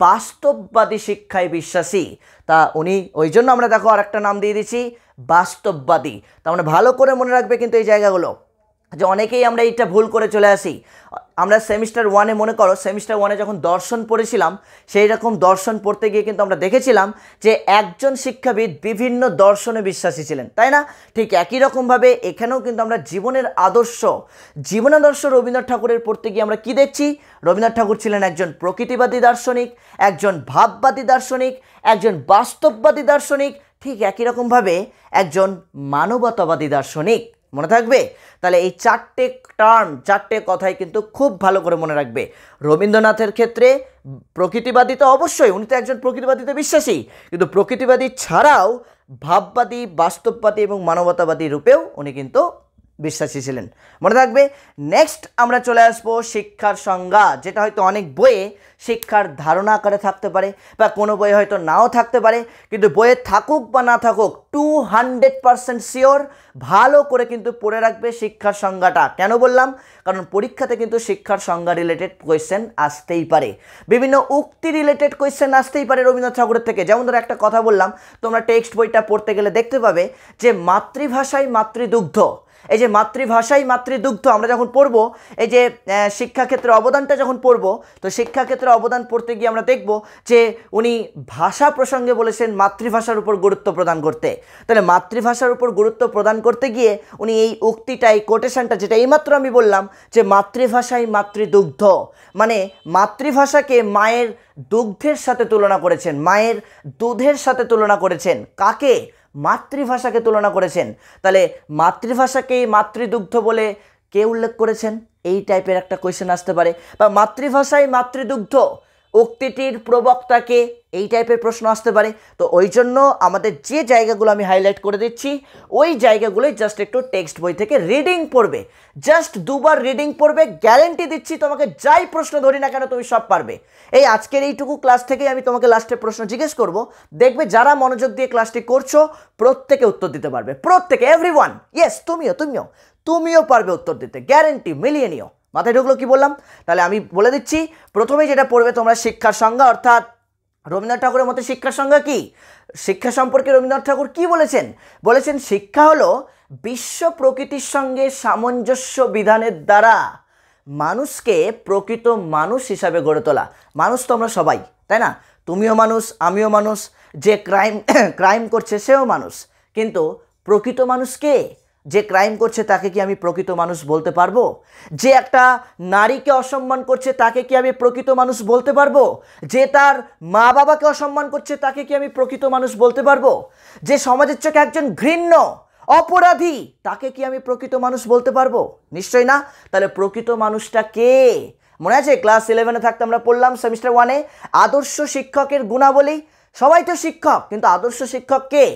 বাস্তববাদী শিক্ষায় বিশ্বাসী। তা উনি ওই জন্য আমরা দেখো আর একটা নাম দিয়ে দিচ্ছি বাস্তববাদী। তার মানে ভালো করে মনে রাখবে কিন্তু এই জায়গাগুলো, যে অনেকেই আমরা এইটা ভুল করে চলে আসি। আমরা সেমিস্টার ওয়ানে মনে করো, সেমিস্টার ওয়ানে যখন দর্শন পড়েছিলাম, সেই রকম দর্শন পড়তে গিয়ে কিন্তু আমরা দেখেছিলাম যে একজন শিক্ষাবিদ বিভিন্ন দর্শনে বিশ্বাসী ছিলেন, তাই না? ঠিক একই রকমভাবে এখানেও কিন্তু আমরা জীবনের আদর্শ, জীবনাদর্শ রবীন্দ্রনাথ ঠাকুরের পড়তে গিয়ে আমরা কি দেখছি? রবীন্দ্রনাথ ঠাকুর ছিলেন একজন প্রকৃতিবাদী দার্শনিক, একজন ভাববাদী দার্শনিক, একজন বাস্তববাদী দার্শনিক, ঠিক একই রকমভাবে একজন মানবতাবাদী দার্শনিক। মনে থাকবে? তাহলে এই চারটে টার্ম, চারটে কথাই কিন্তু খুব ভালো করে মনে রাখবে। রবীন্দ্রনাথের ক্ষেত্রে প্রকৃতিবাদী তো অবশ্যই, উনি তো একজন প্রকৃতিবাদীতে বিশ্বাসী, কিন্তু প্রকৃতিবাদী ছাড়াও ভাববাদী, বাস্তববাদী এবং মানবতাবাদী রূপেও উনি কিন্তু বিশ্বাসী ছিলেন। মনে থাকবে। নেক্সট আমরা চলে আসবো শিক্ষার সংজ্ঞা, যেটা হয়তো অনেক বইয়ে শিক্ষার ধারণা আকারে থাকতে পারে, বা কোনো বইয়ে হয়তো নাও থাকতে পারে, কিন্তু বইয়ে থাকুক বা না থাকুক 200% শিওর ভালো করে কিন্তু পড়ে রাখবে শিক্ষার সংজ্ঞাটা। কেন বললাম? কারণ পরীক্ষাতে কিন্তু শিক্ষার সংজ্ঞা রিলেটেড কোয়েশ্চেন আসতেই পারে, বিভিন্ন উক্তি রিলেটেড কোয়েশ্চেন আসতেই পারে রবীন্দ্রনাথ ঠাকুরের থেকে। যেমন ধরো একটা কথা বললাম, তোমরা টেক্সট বইটা পড়তে গেলে দেখতে পাবে যে মাতৃভাষায় মাতৃদুগ্ধ, এই যে মাতৃভাষাই মাতৃদুগ্ধ আমরা যখন পড়বো, এই যে শিক্ষাক্ষেত্রে অবদানটা যখন পড়বো, তো শিক্ষাক্ষেত্রে অবদান পড়তে গিয়ে আমরা দেখব যে উনি ভাষা প্রসঙ্গে বলেছেন মাতৃভাষার উপর গুরুত্ব প্রদান করতে। তাহলে মাতৃভাষার উপর গুরুত্ব প্রদান করতে গিয়ে উনি এই উক্তিটা, এই কোটেশনটা, যেটা এইমাত্র আমি বললাম যে মাতৃভাষাই মাতৃদুগ্ধ, মানে মাতৃভাষাকে মায়ের দুগ্ধের সাথে তুলনা করেছেন, মায়ের দুধের সাথে তুলনা করেছেন। কাকে? মাতৃভাষাকে তুলনা করেছেন। তাহলে মাতৃভাষাকেই মাতৃদুগ্ধ বলে কে উল্লেখ করেছেন? এই টাইপের একটা কোয়েশ্চেন আসতে পারে। বা মাতৃভাষাই মাতৃদুগ্ধ উক্তিটির প্রবক্তাকে, এই টাইপের প্রশ্ন আসতে পারে। তো ওই জন্য আমাদের যে জায়গাগুলো আমি হাইলাইট করে দিচ্ছি, ওই জায়গাগুলোই জাস্ট একটু টেক্সট বই থেকে রিডিং পড়বে, জাস্ট দুবার রিডিং পড়বে, গ্যারেন্টি দিচ্ছি তোমাকে যাই প্রশ্ন ধরি না কেন তুমি সব পারবে। এই আজকের এইটুকু ক্লাস থেকেই আমি তোমাকে লাস্টে প্রশ্ন জিজ্ঞেস করব, দেখবে যারা মনোযোগ দিয়ে ক্লাসটি করছো প্রত্যেকে উত্তর দিতে পারবে, প্রত্যেকে, এভরিওয়ান। ইয়েস, তুমিও পারবে উত্তর দিতে, গ্যারেন্টি, মিলিয়ে নিও। মাথায় ঢুকলো কি বললাম? তাহলে আমি বলে দিচ্ছি, প্রথমেই যেটা পড়বে তোমরা শিক্ষার সংজ্ঞা, অর্থাৎ রবীন্দ্রনাথ ঠাকুরের মতে শিক্ষার সংজ্ঞা কি? শিক্ষা সম্পর্কে রবীন্দ্রনাথ ঠাকুর কি বলেছেন? বলেছেন শিক্ষা হলো বিশ্ব প্রকৃতির সঙ্গে সামঞ্জস্য বিধানের দ্বারা মানুষকে প্রকৃত মানুষ হিসাবে গড়ে তোলা। মানুষ তো আমরা সবাই, তাই না? তুমিও মানুষ, আমিও মানুষ, যে ক্রাইম করছে সেও মানুষ, কিন্তু প্রকৃত মানুষ কে? যে ক্রাইম করছে তাকে কি আমি প্রকৃত মানুষ বলতে পারবো? যে একটা নারীকে অসম্মান করছে তাকে কি আমি প্রকৃত মানুষ বলতে পারবো? যে তার মা বাবাকে অসম্মান করছে তাকে কি আমি প্রকৃত মানুষ বলতে পারবো? যে সমাজের চোখে একজন ঘৃণ্য অপরাধী তাকে কি আমি প্রকৃত মানুষ বলতে পারবো? নিশ্চয়ই না। তাহলে প্রকৃত মানুষটা কে? মনে আছে ক্লাস 11-এ থাকতে আমরা পড়লাম সেমিস্টার 1-এ আদর্শ শিক্ষকের গুণাবলী। সবাই তো শিক্ষক, কিন্তু আদর্শ শিক্ষক কে?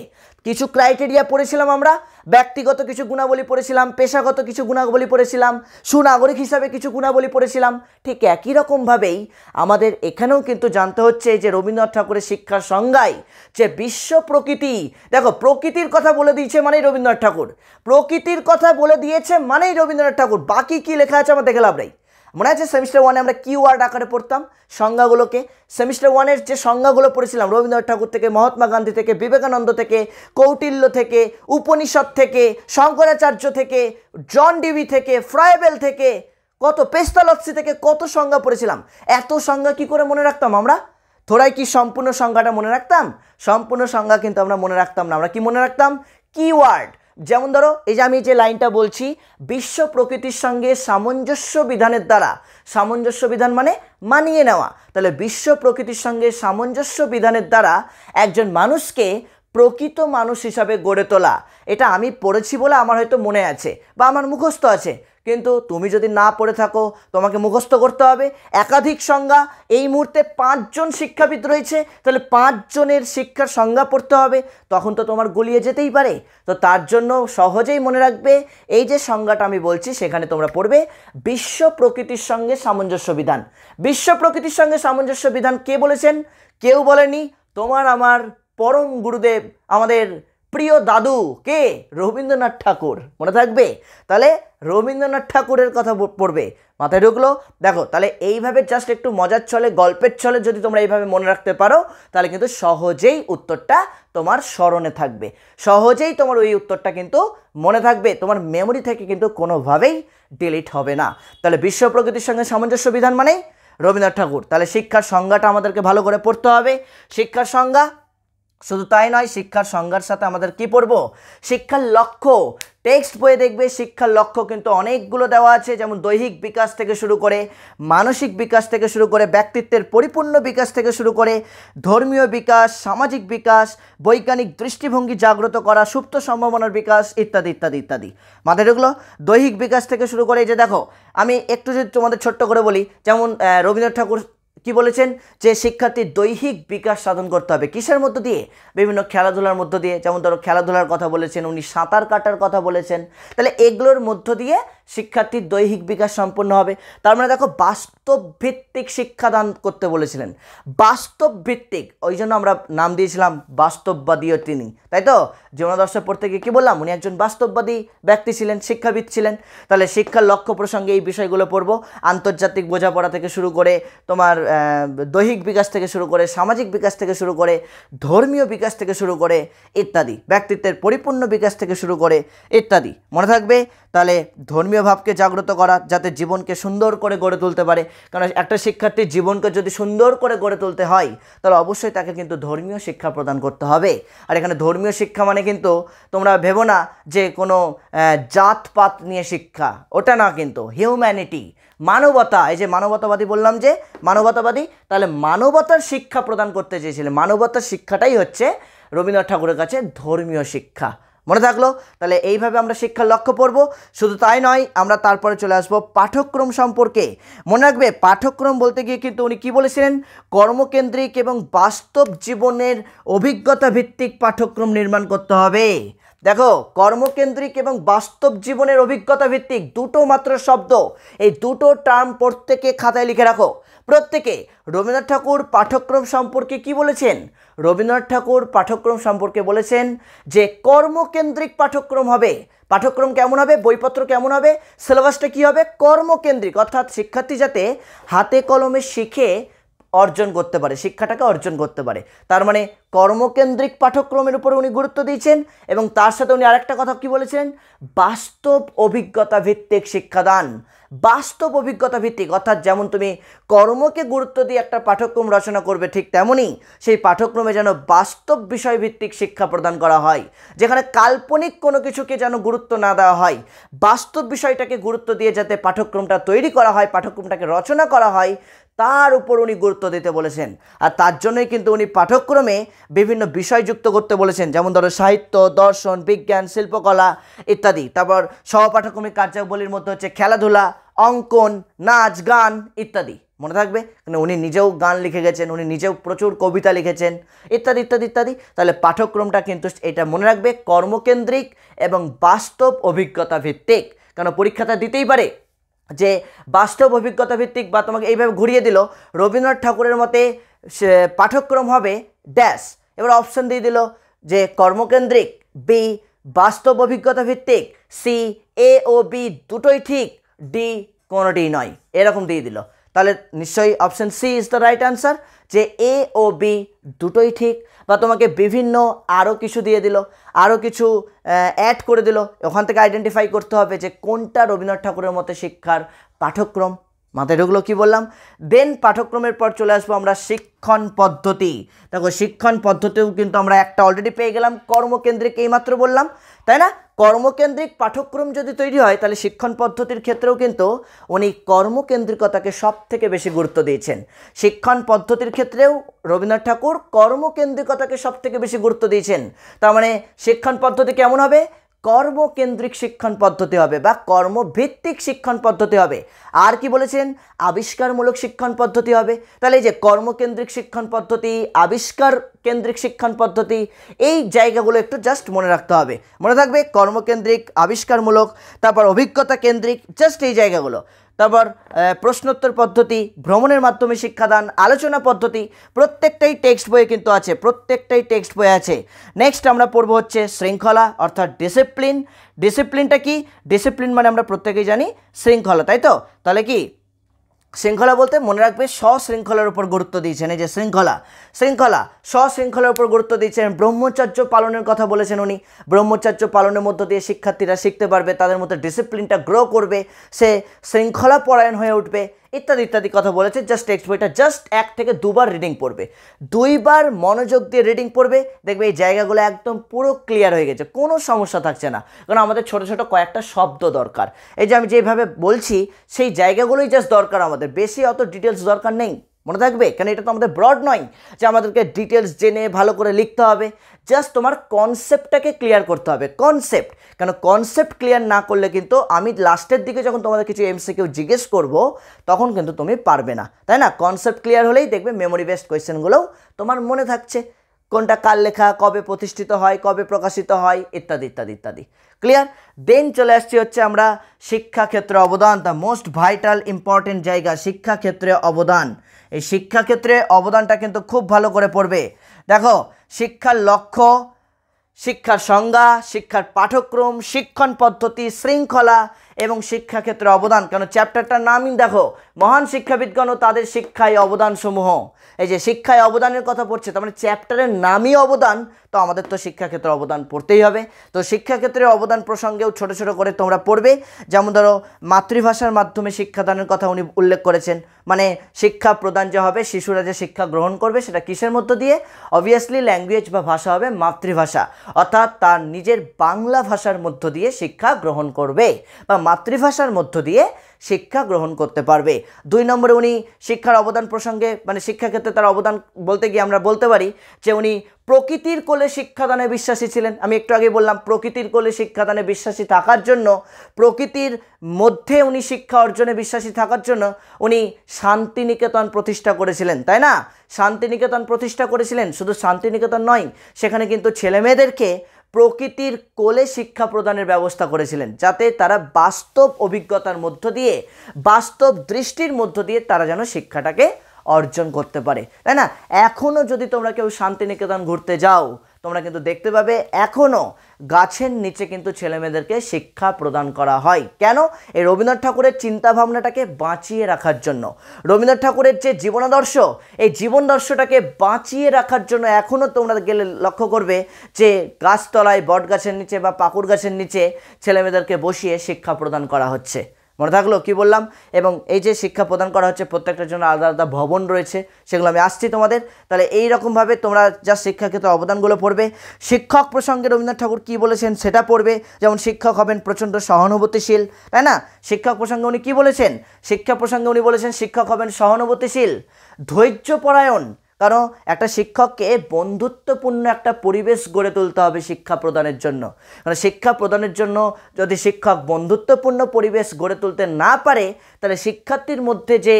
কিছু ক্রাইটেরিয়া পড়েছিলাম আমরা, ব্যক্তিগত কিছু গুণাবলী পড়েছিলাম, পেশাগত কিছু গুণাবলী পড়েছিলাম, সুনাগরিক হিসাবে কিছু গুণাবলী পড়েছিলাম। ঠিক একই রকমভাবেই আমাদের এখানেও কিন্তু জানতে হচ্ছে যে রবীন্দ্রনাথ ঠাকুরের শিক্ষার সংজ্ঞায় যে বিশ্ব প্রকৃতি, দেখো প্রকৃতির কথা বলে দিয়েছে মানেই রবীন্দ্রনাথ ঠাকুর, প্রকৃতির কথা বলে দিয়েছে মানেই রবীন্দ্রনাথ ঠাকুর, বাকি কি লেখা আছে আমার দেখে লাভ নেই। মনে আছে সেমিস্টার 1-এ আমরা কিওয়ার্ড আকারে পড়তাম সংজ্ঞাগুলোকে? সেমিস্টার 1-এর যে সংজ্ঞাগুলো পড়েছিলাম রবীন্দ্রনাথ ঠাকুর থেকে, মহাত্মা গান্ধী থেকে, বিবেকানন্দ থেকে, কৌটিল্য থেকে, উপনিষদ থেকে, শঙ্করাচার্য থেকে, জন ডিবি থেকে, ফ্রাইবেল থেকে, কত পেস্তালস্কি থেকে কত সংজ্ঞা পড়েছিলাম। এত সংজ্ঞা কি করে মনে রাখতাম আমরা? থোড়াই কি সম্পূর্ণ সংজ্ঞাটা মনে রাখতাম? সম্পূর্ণ সংজ্ঞা কিন্তু আমরা মনে রাখতাম না। আমরা কি মনে রাখতাম? কিওয়ার্ড। যেমন ধরো এই যে আমি যে লাইনটা বলছি, বিশ্ব প্রকৃতির সঙ্গে সামঞ্জস্য বিধানের দ্বারা, সামঞ্জস্য বিধান মানে মানিয়ে নেওয়া, তাহলে বিশ্ব প্রকৃতির সঙ্গে সামঞ্জস্য বিধানের দ্বারা একজন মানুষকে প্রকৃত মানুষ হিসাবে গড়ে তোলা। এটা আমি পড়েছি বলে আমার হয়তো মনে আছে বা আমার মুখস্থ আছে, কিন্তু তুমি যদি না পড়ে থাকো তোমাকে মুখস্থ করতে হবে। একাধিক সংজ্ঞা, এই মুহূর্তে 5 জন শিক্ষাবিদ রয়েছে, তাহলে 5 জনের শিক্ষার সংজ্ঞা পড়তে হবে, তখন তো তোমার গুলিয়ে যেতেই পারে। তো তার জন্য সহজেই মনে রাখবে এই যে সংজ্ঞাটা আমি বলছি সেখানে তোমরা পড়বে বিশ্ব প্রকৃতির সঙ্গে সামঞ্জস্য বিধান। বিশ্ব প্রকৃতির সঙ্গে সামঞ্জস্য বিধান কে বলেছেন? কেউ বলেনি, তোমার আমার পরম গুরুদেব, আমাদের প্রিয় দাদু কে? রবীন্দ্রনাথ ঠাকুর। মনে থাকবে? তাহলে রবীন্দ্রনাথ ঠাকুরের কথা পড়বে। মাথায় ঢুকলো? দেখো তাহলে এইভাবে জাস্ট একটু মজার ছলে, গল্পের ছলে যদি তোমরা এইভাবে মনে রাখতে পারো তাহলে কিন্তু সহজেই উত্তরটা তোমার স্মরণে থাকবে, সহজেই তোমার ওই উত্তরটা কিন্তু মনে থাকবে, তোমার মেমোরি থেকে কিন্তু কোনোভাবেই ডিলিট হবে না। তাহলে বিশ্ব প্রকৃতির সঙ্গে সামঞ্জস্য বিধান মানেই রবীন্দ্রনাথ ঠাকুর। তাহলে শিক্ষার সংজ্ঞাটা আমাদেরকে ভালো করে পড়তে হবে। শিক্ষার সংজ্ঞা, শুধু তাই নয়, শিক্ষার সংজ্ঞার সাথে আমাদের কি পড়ব? শিক্ষার লক্ষ্য। টেক্সট বইয়ে দেখবে শিক্ষার লক্ষ্য কিন্তু অনেকগুলো দেওয়া আছে, যেমন দৈহিক বিকাশ থেকে শুরু করে, মানসিক বিকাশ থেকে শুরু করে, ব্যক্তিত্বের পরিপূর্ণ বিকাশ থেকে শুরু করে, ধর্মীয় বিকাশ, সামাজিক বিকাশ, বৈজ্ঞানিক দৃষ্টিভঙ্গি জাগ্রত করা, সুপ্ত সম্ভাবনার বিকাশ, ইত্যাদি ইত্যাদি ইত্যাদি। মাথায় ঢুকলো? দৈহিক বিকাশ থেকে শুরু করে, এই যে দেখো আমি একটু যদি তোমাদের ছোট্ট করে বলি, যেমন রবীন্দ্রনাথ ঠাকুর কি বলেছেন যে শিক্ষার্থীর দৈহিক বিকাশ সাধন করতে হবে কিসের মধ্য দিয়ে? বিভিন্ন খেলাধুলার মধ্য দিয়ে। যেমন ধরো খেলাধুলার কথা বলেছেন উনি, সাঁতার কাটার কথা বলেছেন। তাহলে এগুলোর মধ্য দিয়ে শিক্ষার্থীর দৈহিক বিকাশ সম্পন্ন হবে। তার মানে দেখো বাস্তব ভিত্তিক শিক্ষাদান করতে বলেছিলেন, বাস্তব ভিত্তিক, ওই জন্য আমরা নাম দিয়েছিলাম বাস্তববাদীও তিনি, তাই তো? জীবনাদর্শ পড়তে গিয়ে কী বললাম? উনি একজন বাস্তববাদী ব্যক্তি ছিলেন, শিক্ষাবিদ ছিলেন। তাহলে শিক্ষার লক্ষ্য প্রসঙ্গে এই বিষয়গুলো পড়বো, আন্তর্জাতিক বোঝাপড়া থেকে শুরু করে তোমার দৈহিক বিকাশ থেকে শুরু করে, সামাজিক বিকাশ থেকে শুরু করে, ধর্মীয় বিকাশ থেকে শুরু করে ইত্যাদি, ব্যক্তিত্বের পরিপূর্ণ বিকাশ থেকে শুরু করে ইত্যাদি। মনে থাকবে তাহলে ধর্মীয় ভাবকে জাগ্রত করা, যাতে জীবনকে সুন্দর করে গড়ে তুলতে পারে। কারণ একটা শিক্ষার্থীর জীবনকে যদি সুন্দর করে গড়ে তুলতে হয় তাহলে অবশ্যই তাকে কিন্তু ধর্মীয় শিক্ষা প্রদান করতে হবে। আর এখানে ধর্মীয় শিক্ষা মানে কিন্তু তোমরা ভেবো না যে কোনো জাতপাত নিয়ে শিক্ষা, ওটা না, কিন্তু হিউম্যানিটি, মানবতা। এই যে মানবতাবাদী বললাম, যে মানবতাবাদী, তাহলে মানবতার শিক্ষা প্রদান করতে চেয়েছিলেন। মানবতার শিক্ষাটাই হচ্ছে রবীন্দ্রনাথ ঠাকুরের কাছে ধর্মীয় শিক্ষা। মনে থাকলো? তাহলে এইভাবে আমরা শিক্ষার লক্ষ্য পড়ব। শুধু তাই নয়, আমরা তারপরে চলে আসবো পাঠ্যক্রম সম্পর্কে। মনে রাখবে, পাঠ্যক্রম বলতে গিয়ে কিন্তু উনি কী বলেছিলেন? কর্মকেন্দ্রিক এবং বাস্তব জীবনের অভিজ্ঞতা ভিত্তিক পাঠ্যক্রম নির্মাণ করতে হবে। দেখো, কর্মকেন্দ্রিক এবং বাস্তব জীবনের অভিজ্ঞতা ভিত্তিক, দুটো মাত্র শব্দ, এই দুটো টার্ম প্রত্যেকে খাতায় লিখে রাখো। প্রত্যেকে রবীন্দ্রনাথ ঠাকুর পাঠ্যক্রম সম্পর্কে কি বলেছেন? রবীন্দ্রনাথ ঠাকুর পাঠ্যক্রম সম্পর্কে বলেছেন যে কর্মকেন্দ্রিক পাঠ্যক্রম হবে। পাঠ্যক্রম কেমন হবে? বইপত্র কেমন হবে? সিলেবাসটা কী হবে? কর্মকেন্দ্রিক, অর্থাৎ শিক্ষার্থী যাতে হাতে কলমে শিখে অর্জন করতে পারে, শিক্ষাটাকে অর্জন করতে পারে। তার মানে কর্মকেন্দ্রিক পাঠ্যক্রমের উপরে উনি গুরুত্ব দিয়েছেন। এবং তার সাথে উনি আরেকটা কথা কি বলেছেন? বাস্তব অভিজ্ঞতা ভিত্তিক শিক্ষাদান। বাস্তব অভিজ্ঞতা ভিত্তিক, অর্থাৎ যেমন তুমি কর্মকে গুরুত্ব দিয়ে একটা পাঠ্যক্রম রচনা করবে, ঠিক তেমনই সেই পাঠ্যক্রমে যেন বাস্তব বিষয়ভিত্তিক শিক্ষা প্রদান করা হয়, যেখানে কাল্পনিক কোনো কিছুকে যেন গুরুত্ব না দেওয়া হয়, বাস্তব বিষয়টাকে গুরুত্ব দিয়ে যাতে পাঠ্যক্রমটা তৈরি করা হয়, পাঠ্যক্রমটাকে রচনা করা হয়, তার উপর উনি গুরুত্ব দিতে বলেছেন। আর তার জন্যই কিন্তু উনি পাঠ্যক্রমে বিভিন্ন বিষয় যুক্ত করতে বলেছেন, যেমন ধরো সাহিত্য, দর্শন, বিজ্ঞান, শিল্পকলা ইত্যাদি। তারপর সহপাঠক্রমিক কার্যাবলীর মধ্যে হচ্ছে খেলাধুলা, অঙ্কন, নাচ, গান ইত্যাদি। মনে থাকবে, মানে উনি নিজেও গান লিখে গেছেন, উনি নিজেও প্রচুর কবিতা লিখেছেন ইত্যাদি ইত্যাদি ইত্যাদি। তাহলে পাঠ্যক্রমটা কিন্তু এটা মনে রাখবে, কর্মকেন্দ্রিক এবং বাস্তব অভিজ্ঞতা ভিত্তিক। কারণ পরীক্ষাটা দিতেই পারে যে বাস্তব অভিজ্ঞতা ভিত্তিক, বা তোমাকে এইভাবে ঘুরিয়ে দিল রবীন্দ্রনাথ ঠাকুরের মতে পাঠ্যক্রম হবে ড্যাশ, এবার অপশন দিয়ে দিল যে কর্মকেন্দ্রিক, বি বাস্তব অভিজ্ঞতা ভিত্তিক, সি এ ও বি দুটোই ঠিক, ডি কোনোটি নয়, এরকম দিয়ে দিল। তাহলে নিশ্চয়ই option C is the right answer, যে এ ও বি দুটোই ঠিক। বা তোমাকে বিভিন্ন আরও কিছু দিয়ে দিল, আরও কিছু অ্যাড করে দিল, ওখান থেকে আইডেন্টিফাই করতে হবে যে কোনটা রবীন্দ্রনাথ ঠাকুরের মতে শিক্ষার পাঠ্যক্রম। মাথায় ঢুকলো কি বললাম? দেন পাঠ্যক্রমের পর চলে আসবো আমরা শিক্ষণ পদ্ধতি। দেখো, শিক্ষণ পদ্ধতিও কিন্তু আমরা একটা অলরেডি পেয়ে গেলাম, কর্মকেন্দ্রিক এইমাত্র বললাম, তাই না? কর্মকেন্দ্রিক পাঠ্যক্রম যদি তৈরি হয় তাহলে শিক্ষণ পদ্ধতির ক্ষেত্রেও কিন্তু উনি কর্মকেন্দ্রিকতাকে সব থেকে বেশি গুরুত্ব দিয়েছেন। শিক্ষণ পদ্ধতির ক্ষেত্রেও রবীন্দ্রনাথ ঠাকুর কর্মকেন্দ্রিকতাকে সব থেকে বেশি গুরুত্ব দিয়েছেন। তার মানে শিক্ষণ পদ্ধতি কেমন হবে? কর্মকেন্দ্রিক শিক্ষণ পদ্ধতি হবে বা কর্মভিত্তিক শিক্ষণ পদ্ধতি হবে। আর কি বলেছেন? আবিষ্কারমূলক শিক্ষণ পদ্ধতি হবে। তাহলে এই যে কর্মকেন্দ্রিক শিক্ষণ পদ্ধতি, আবিষ্কার কেন্দ্রিক শিক্ষণ পদ্ধতি, এই জায়গাগুলো একটু জাস্ট মনে রাখতে হবে। মনে থাকবে কর্মকেন্দ্রিক, আবিষ্কারমূলক, তারপর অভিজ্ঞতা কেন্দ্রিক, জাস্ট এই জায়গাগুলো। তারপর প্রশ্নোত্তর পদ্ধতি, ভ্রমণের মাধ্যমে শিক্ষাদান, আলোচনা পদ্ধতি, প্রত্যেকটাই টেক্সট বইয়ে কিন্তু আছে, প্রত্যেকটাই টেক্সট বইয়ে আছে। নেক্সট আমরা পড়বো হচ্ছে শৃঙ্খলা, অর্থাৎ ডিসিপ্লিন। ডিসিপ্লিনটা কি? ডিসিপ্লিন মানে আমরা প্রত্যেকেই জানি শৃঙ্খলা, তাই তো? তাহলে কি শৃঙ্খলা বলতে মনে রাখবে সশৃঙ্খলার উপর গুরুত্ব দিয়েছেন। এই যে শৃঙ্খলা, শৃঙ্খলা, সশৃঙ্খলার উপর গুরুত্ব দিয়েছেন। ব্রহ্মচর্য পালনের কথা বলেছেন উনি। ব্রহ্মচর্য পালনের মধ্য দিয়ে শিক্ষার্থীরা শিখতে পারবে, তাদের মধ্যে ডিসিপ্লিনটা গ্রো করবে, সে শৃঙ্খলা পরায়ণ হয়ে উঠবে ইত্যাদি ইত্যাদি কথা বলেছে। জাস্ট টেক্সট বইটা জাস্ট 1 থেকে 2 বার রিডিং পড়বে, 2 বার মনোযোগ দিয়ে রিডিং পড়বে, দেখবে এই জায়গাগুলো একদম পুরো ক্লিয়ার হয়ে গেছে, কোনো সমস্যা থাকছে না। কারণ আমাদের ছোট ছোট কয়েকটা শব্দ দরকার, এই যে আমি যেভাবে বলছি সেই জায়গাগুলোই জাস্ট দরকার, আমাদের বেশি অত ডিটেলস দরকার নেই। মনে থাকবে, কারণ এটা তো আমাদের ব্রড নয় যে আমাদেরকে ডিটেলস জেনে ভালো করে লিখতে হবে। জাস্ট তোমার কনসেপ্টটাকে ক্লিয়ার করতে হবে, কনসেপ্ট। কেন কনসেপ্ট ক্লিয়ার না করলে কিন্তু আমি লাস্টের দিকে যখন তোমাদের কিছু এমসিকিউ জিজ্ঞেস করব তখন কিন্তু তুমি পারবে না, তাই না? কনসেপ্ট ক্লিয়ার হলেই দেখবে মেমোরি বেসড কোয়েশ্চেনগুলোও তোমার মনে থাকছে, কোনটা কার লেখা, কবে প্রতিষ্ঠিত হয়, কবে প্রকাশিত হয় ইত্যাদি ইত্যাদি ইত্যাদি। ক্লিয়ার? দেন চলে আসছি হচ্ছে আমরা শিক্ষাক্ষেত্রে অবদান, দ্য মোস্ট ভাইটাল ইম্পর্টেন্ট জায়গা, শিক্ষাক্ষেত্রে অবদান। এই শিক্ষাক্ষেত্রে অবদানটা কিন্তু খুব ভালো করে পড়বে। দেখো, শিক্ষার লক্ষ্য, শিক্ষার সংজ্ঞা, শিক্ষার পাঠ্যক্রম, শিক্ষণ পদ্ধতি, শৃঙ্খলা, এবং শিক্ষাক্ষেত্রে অবদান, কেন চ্যাপ্টারটার নামই দেখো মহান শিক্ষাবিদগণ ও তাদের শিক্ষায় অবদান সমূহ। এই যে শিক্ষায় অবদানের কথা পড়ছে, তার মানে চ্যাপ্টারের নামই অবদান, তো আমাদের তো শিক্ষাক্ষেত্রে অবদান পড়তেই হবে। তো শিক্ষাক্ষেত্রে অবদান প্রসঙ্গেও ছোট ছোট করে তোমরা পড়বে। যেমন ধরো মাতৃভাষার মাধ্যমে শিক্ষাদানের কথা উনি উল্লেখ করেছেন, মানে শিক্ষা প্রদান যে হবে, শিশুরা যে শিক্ষা গ্রহণ করবে সেটা কিসের মধ্য দিয়ে? অবভিয়াসলি ল্যাঙ্গুয়েজ বা ভাষা হবে মাতৃভাষা, অর্থাৎ তার নিজের বাংলা ভাষার মধ্য দিয়ে শিক্ষা গ্রহণ করবে বা মাতৃভাষার মধ্য দিয়ে শিক্ষা গ্রহণ করতে পারবে। 2 নম্বরে উনি শিক্ষার অবদান প্রসঙ্গে, মানে শিক্ষাক্ষেত্রে তার অবদান বলতে গিয়ে আমরা বলতে পারি যে উনি প্রকৃতির কোলে শিক্ষাদানে বিশ্বাসী ছিলেন। আমি একটু আগে বললাম প্রকৃতির কোলে শিক্ষাদানে বিশ্বাসী থাকার জন্য, প্রকৃতির মধ্যে উনি শিক্ষা অর্জনে বিশ্বাসী থাকার জন্য উনি শান্তিনিকেতন প্রতিষ্ঠা করেছিলেন, তাই না? শান্তিনিকেতন প্রতিষ্ঠা করেছিলেন। শুধু শান্তিনিকেতন নয়, সেখানে কিন্তু ছেলেমেয়েদেরকে প্রকৃতির কোলে শিক্ষা প্রদানের ব্যবস্থা করেছিলেন, যাতে তারা বাস্তব অভিজ্ঞতার মধ্য দিয়ে, বাস্তব দৃষ্টির মধ্য দিয়ে তারা যেন শিক্ষাটাকে অর্জন করতে পারে, তাই না? এখনও যদি তোমরা কেউ শান্তিনিকেতন ঘুরতে যাও, তোমরা কিন্তু দেখতে পাবে এখনও গাছের নিচে কিন্তু ছেলেমেয়েদেরকে শিক্ষা প্রদান করা হয়। কেন? এই রবীন্দ্রনাথ ঠাকুরের চিন্তাভাবনাটাকে বাঁচিয়ে রাখার জন্য, রবীন্দ্রনাথ ঠাকুরের যে জীবনাদর্শ, এই জীবনদর্শটাকে বাঁচিয়ে রাখার জন্য এখনও তোমরা গেলে লক্ষ্য করবে যে গাছতলায়, বট গাছের নিচে বা পাকুড় গাছের নিচে ছেলেমেয়েদেরকে বসিয়ে শিক্ষা প্রদান করা হচ্ছে। মনে থাকলো কি বললাম? এবং এই যে শিক্ষা প্রদান করা হচ্ছে, প্রত্যেকটার জন্য আলাদা আলাদা ভবন রয়েছে, সেগুলো আমি আসছি তোমাদের। তাহলে এই রকমভাবে তোমরা যা শিক্ষাক্ষেত্রে অবদানগুলো পড়বে। শিক্ষক প্রসঙ্গে রবীন্দ্রনাথ ঠাকুর কী বলেছেন সেটা পড়বে। যেমন শিক্ষক হবেন প্রচণ্ড সহানুভূতিশীল, তাই না? শিক্ষক প্রসঙ্গে উনি কী বলেছেন? শিক্ষা প্রসঙ্গে উনি বলেছেন শিক্ষক হবেন সহানুভূতিশীল, ধৈর্যপরায়ণ। কারণ একটা শিক্ষককে বন্ধুত্বপূর্ণ একটা পরিবেশ গড়ে তুলতে হবে শিক্ষা প্রদানের জন্য। কারণ শিক্ষা প্রদানের জন্য যদি শিক্ষক বন্ধুত্বপূর্ণ পরিবেশ গড়ে তুলতে না পারে, তাহলে শিক্ষার্থীর মধ্যে যে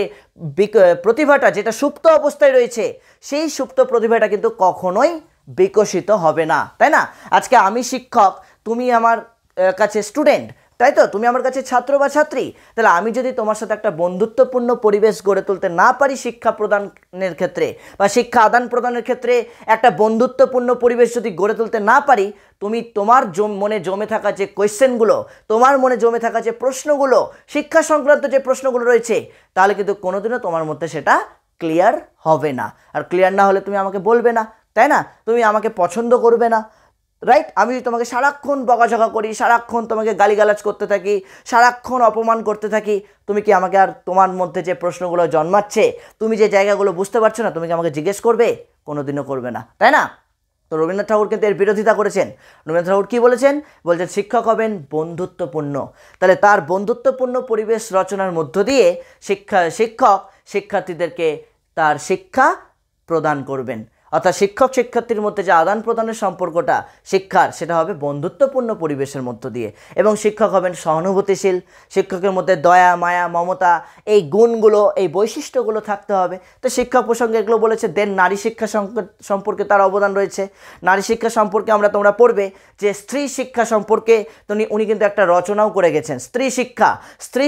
প্রতিভাটা, যেটা সুপ্ত অবস্থায় রয়েছে, সেই সুপ্ত প্রতিভাটা কিন্তু কখনোই বিকশিত হবে না, তাই না? আজকে আমি শিক্ষক, তুমি আমার কাছে স্টুডেন্ট, তাই তো? তুমি আমার কাছে ছাত্র বা ছাত্রী। তাহলে আমি যদি তোমার সাথে একটা বন্ধুত্বপূর্ণ পরিবেশ গড়ে তুলতে না পারি শিক্ষা প্রদানের ক্ষেত্রে বা শিক্ষা আদান প্রদানের ক্ষেত্রে, একটা বন্ধুত্বপূর্ণ পরিবেশ যদি গড়ে তুলতে না পারি, তুমি তোমার মনে জমে থাকা যে কোয়েশ্চেনগুলো, তোমার মনে জমে থাকা যে প্রশ্নগুলো, শিক্ষা সংক্রান্ত যে প্রশ্নগুলো রয়েছে, তাহলে কিন্তু কোনোদিনও তোমার মধ্যে সেটা ক্লিয়ার হবে না। আর ক্লিয়ার না হলে তুমি আমাকে বলবে না, তাই না? তুমি আমাকে পছন্দ করবে না, রাইট? আমি যদি তোমাকে সারাক্ষণ বকাঝকা করি, সারাক্ষণ তোমাকে গালিগালাজ করতে থাকি, সারাক্ষণ অপমান করতে থাকি, তুমি কি আমাকে আর তোমার মধ্যে যে প্রশ্নগুলো জন্মাচ্ছে, তুমি যে জায়গাগুলো বুঝতে পারছো না, তুমি কি আমাকে জিজ্ঞেস করবে? কোনোদিনও করবে না, তাই না? তো রবীন্দ্রনাথ ঠাকুর কিন্তু এর বিরোধিতা করেছেন। রবীন্দ্রনাথ ঠাকুর কী বলেছেন? বলছেন শিক্ষক হবেন বন্ধুত্বপূর্ণ। তাহলে তার বন্ধুত্বপূর্ণ পরিবেশ রচনার মধ্য দিয়ে শিক্ষক শিক্ষার্থীদেরকে তার শিক্ষা প্রদান করবেন। অর্থাৎ শিক্ষক শিক্ষার্থীর মধ্যে যে আদান প্রদানের সম্পর্কটা শিক্ষার, সেটা হবে বন্ধুত্বপূর্ণ পরিবেশের মধ্য দিয়ে। এবং শিক্ষক হবেন সহানুভূতিশীল, শিক্ষকের মধ্যে দয়া, মায়া, মমতা, এই গুণগুলো, এই বৈশিষ্ট্যগুলো থাকতে হবে। তো শিক্ষক প্রসঙ্গে এগুলো বলেছে। দেন নারী শিক্ষা সম্পর্কে তার অবদান রয়েছে। নারী শিক্ষা সম্পর্কে তোমরা পড়বে যে স্ত্রী শিক্ষা সম্পর্কে উনি কিন্তু একটা রচনাও করে গেছেন। স্ত্রী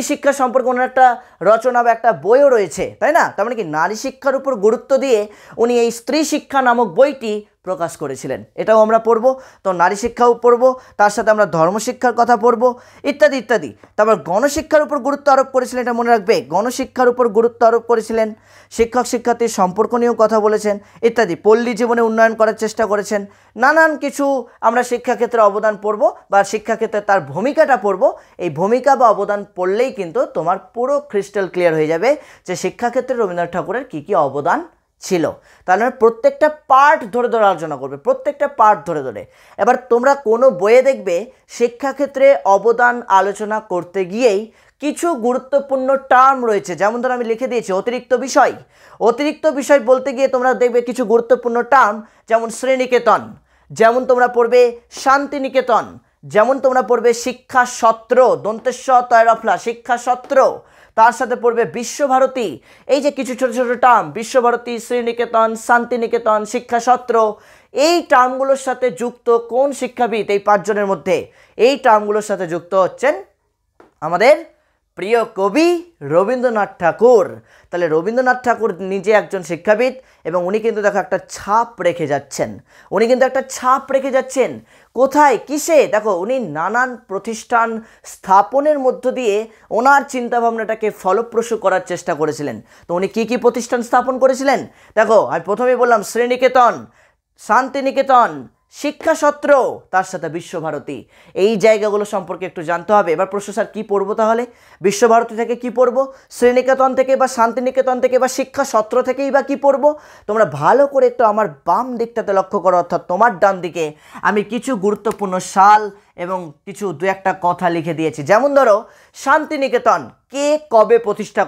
শিক্ষা সম্পর্কে ওনার একটা রচনা বা একটা বইও রয়েছে, তাই না? তার মানে কি নারী শিক্ষার উপর গুরুত্ব দিয়ে উনি এই স্ত্রী শিক্ষা নামক বইটি প্রকাশ করেছিলেন, এটাও আমরা পড়ব। তো নারী শিক্ষাও পড়ব, তার সাথে আমরা ধর্মশিক্ষার কথা পড়ব, ইত্যাদি ইত্যাদি। তারপর গণশিক্ষার উপর গুরুত্ব আরোপ করেছিলেন, এটা মনে রাখবে, গণশিক্ষার উপর গুরুত্ব আরোপ করেছিলেন। শিক্ষক শিক্ষার্থীর সম্পর্ক নিয়েও কথা বলেছেন, ইত্যাদি। পল্লী জীবনে উন্নয়ন করার চেষ্টা করেছেন। নানান কিছু আমরা শিক্ষাক্ষেত্রে অবদান পড়ব বা শিক্ষাক্ষেত্রে তার ভূমিকাটা পড়ব। এই ভূমিকা বা অবদান পড়লেই কিন্তু তোমার পুরো ক্রিস্টাল ক্লিয়ার হয়ে যাবে যে শিক্ষাক্ষেত্রে রবীন্দ্রনাথ ঠাকুরের কী কী অবদান ছিল। তাহলে প্রত্যেকটা পার্ট ধরে ধরে আলোচনা করবে, প্রত্যেকটা পার্ট ধরে ধরে। এবার তোমরা কোনো বইয়ে দেখবে শিক্ষাক্ষেত্রে অবদান আলোচনা করতে গিয়েই কিছু গুরুত্বপূর্ণ টার্ম রয়েছে। যেমন ধরো আমি লিখে দিয়েছি অতিরিক্ত বিষয়। অতিরিক্ত বিষয় বলতে গিয়ে তোমরা দেখবে কিছু গুরুত্বপূর্ণ টার্ম, যেমন শ্রেণীনিকেতন, যেমন তোমরা পড়বে শান্তিনিকেতন, যেমন তোমরা পড়বে শিক্ষা সত্র, দন্তেশ্ব তয়রফলা, শিক্ষা সত্র। তার সাথে পড়বে বিশ্বভারতী। এই যে কিছু ছোট ছোট টার্ম, বিশ্বভারতী, শ্রীনিকেতন, শান্তিনিকেতন, শিক্ষা সত্র, এই টার্মগুলোর সাথে যুক্ত কোন শিক্ষাবিদ? এই 5 জনের মধ্যে এই টার্মগুলোর সাথে যুক্ত হচ্ছেন আমাদের প্রিয় কবি রবীন্দ্রনাথ ঠাকুর। তাহলে রবীন্দ্রনাথ ঠাকুর নিজে একজন শিক্ষাবিদ এবং উনি কিন্তু দেখো একটা ছাপ রেখে যাচ্ছেন। কোথায়, কিসে? দেখো উনি নানান প্রতিষ্ঠান স্থাপনের মধ্য দিয়ে ওনার চিন্তাভাবনাটাকে ফলপ্রসূ করার চেষ্টা করেছিলেন। তো উনি কী কী প্রতিষ্ঠান স্থাপন করেছিলেন? দেখো আমি প্রথমেই বললাম শ্রীনিকেতন, শান্তিনিকেতন, শিক্ষাসত্র, তার সাথে বিশ্বভারতী। এই জায়গাগুলো সম্পর্কে একটু জানতে হবে। এবার প্রশ্ন, স্যার কী পড়বো তাহলে? বিশ্বভারতী থেকে কি পড়বো, শ্রীনিকেতন থেকে বা শান্তিনিকেতন থেকে বা শিক্ষাসত্র থেকেই বা কী পড়বো? তোমরা ভালো করে একটু আমার বাম দিকটাতে লক্ষ্য করো, অর্থাৎ তোমার ডান দিকে আমি কিছু গুরুত্বপূর্ণ সাল এবং কিছু দু একটা কথা লিখে দিয়েছি। যেমন ধরো শান্তিনিকেতন কে কবে প্রতিষ্ঠা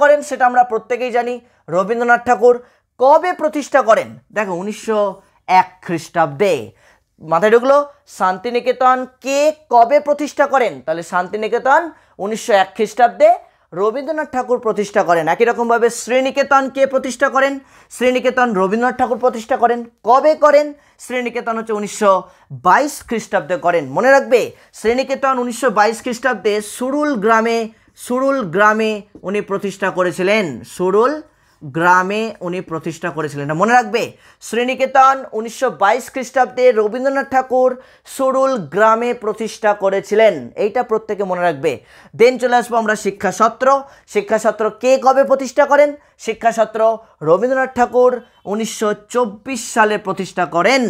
করেন সেটা আমরা প্রত্যেকেই জানি, রবীন্দ্রনাথ ঠাকুর। কবে প্রতিষ্ঠা করেন? দেখো 1901 খ্রিস্টাব্দে। মাথায় ঢুকলো? শান্তিনিকেতন কে কবে প্রতিষ্ঠা করেন? তাহলে শান্তিনিকেতন 1901 খ্রিস্টাব্দে রবীন্দ্রনাথ ঠাকুর প্রতিষ্ঠা করেন। একই রকমভাবে শ্রীনিকেতন কে প্রতিষ্ঠা করেন? শ্রীনিকেতন রবীন্দ্রনাথ ঠাকুর প্রতিষ্ঠা করেন। কবে করেন? শ্রীনিকেতন হচ্ছে 1922 খ্রিস্টাব্দে করেন। মনে রাখবে, শ্রীনিকেতন 1922 খ্রিস্টাব্দে সুরুল গ্রামে উনি প্রতিষ্ঠা করেছিলেন। এটা মনে রাখবে। শ্রীনিকেতন 1922 খ্রিস্টাব্দে রবীন্দ্রনাথ ঠাকুর সুরুল গ্রামে প্রতিষ্ঠা করেছিলেন। এইটা প্রত্যেকে মনে রাখবে। দেন চলে আসবো আমরা শিক্ষাসত্র কে কবে প্রতিষ্ঠা করেন? শিক্ষাসত্র রবীন্দ্রনাথ ঠাকুর 1924 সালে প্রতিষ্ঠা করেন।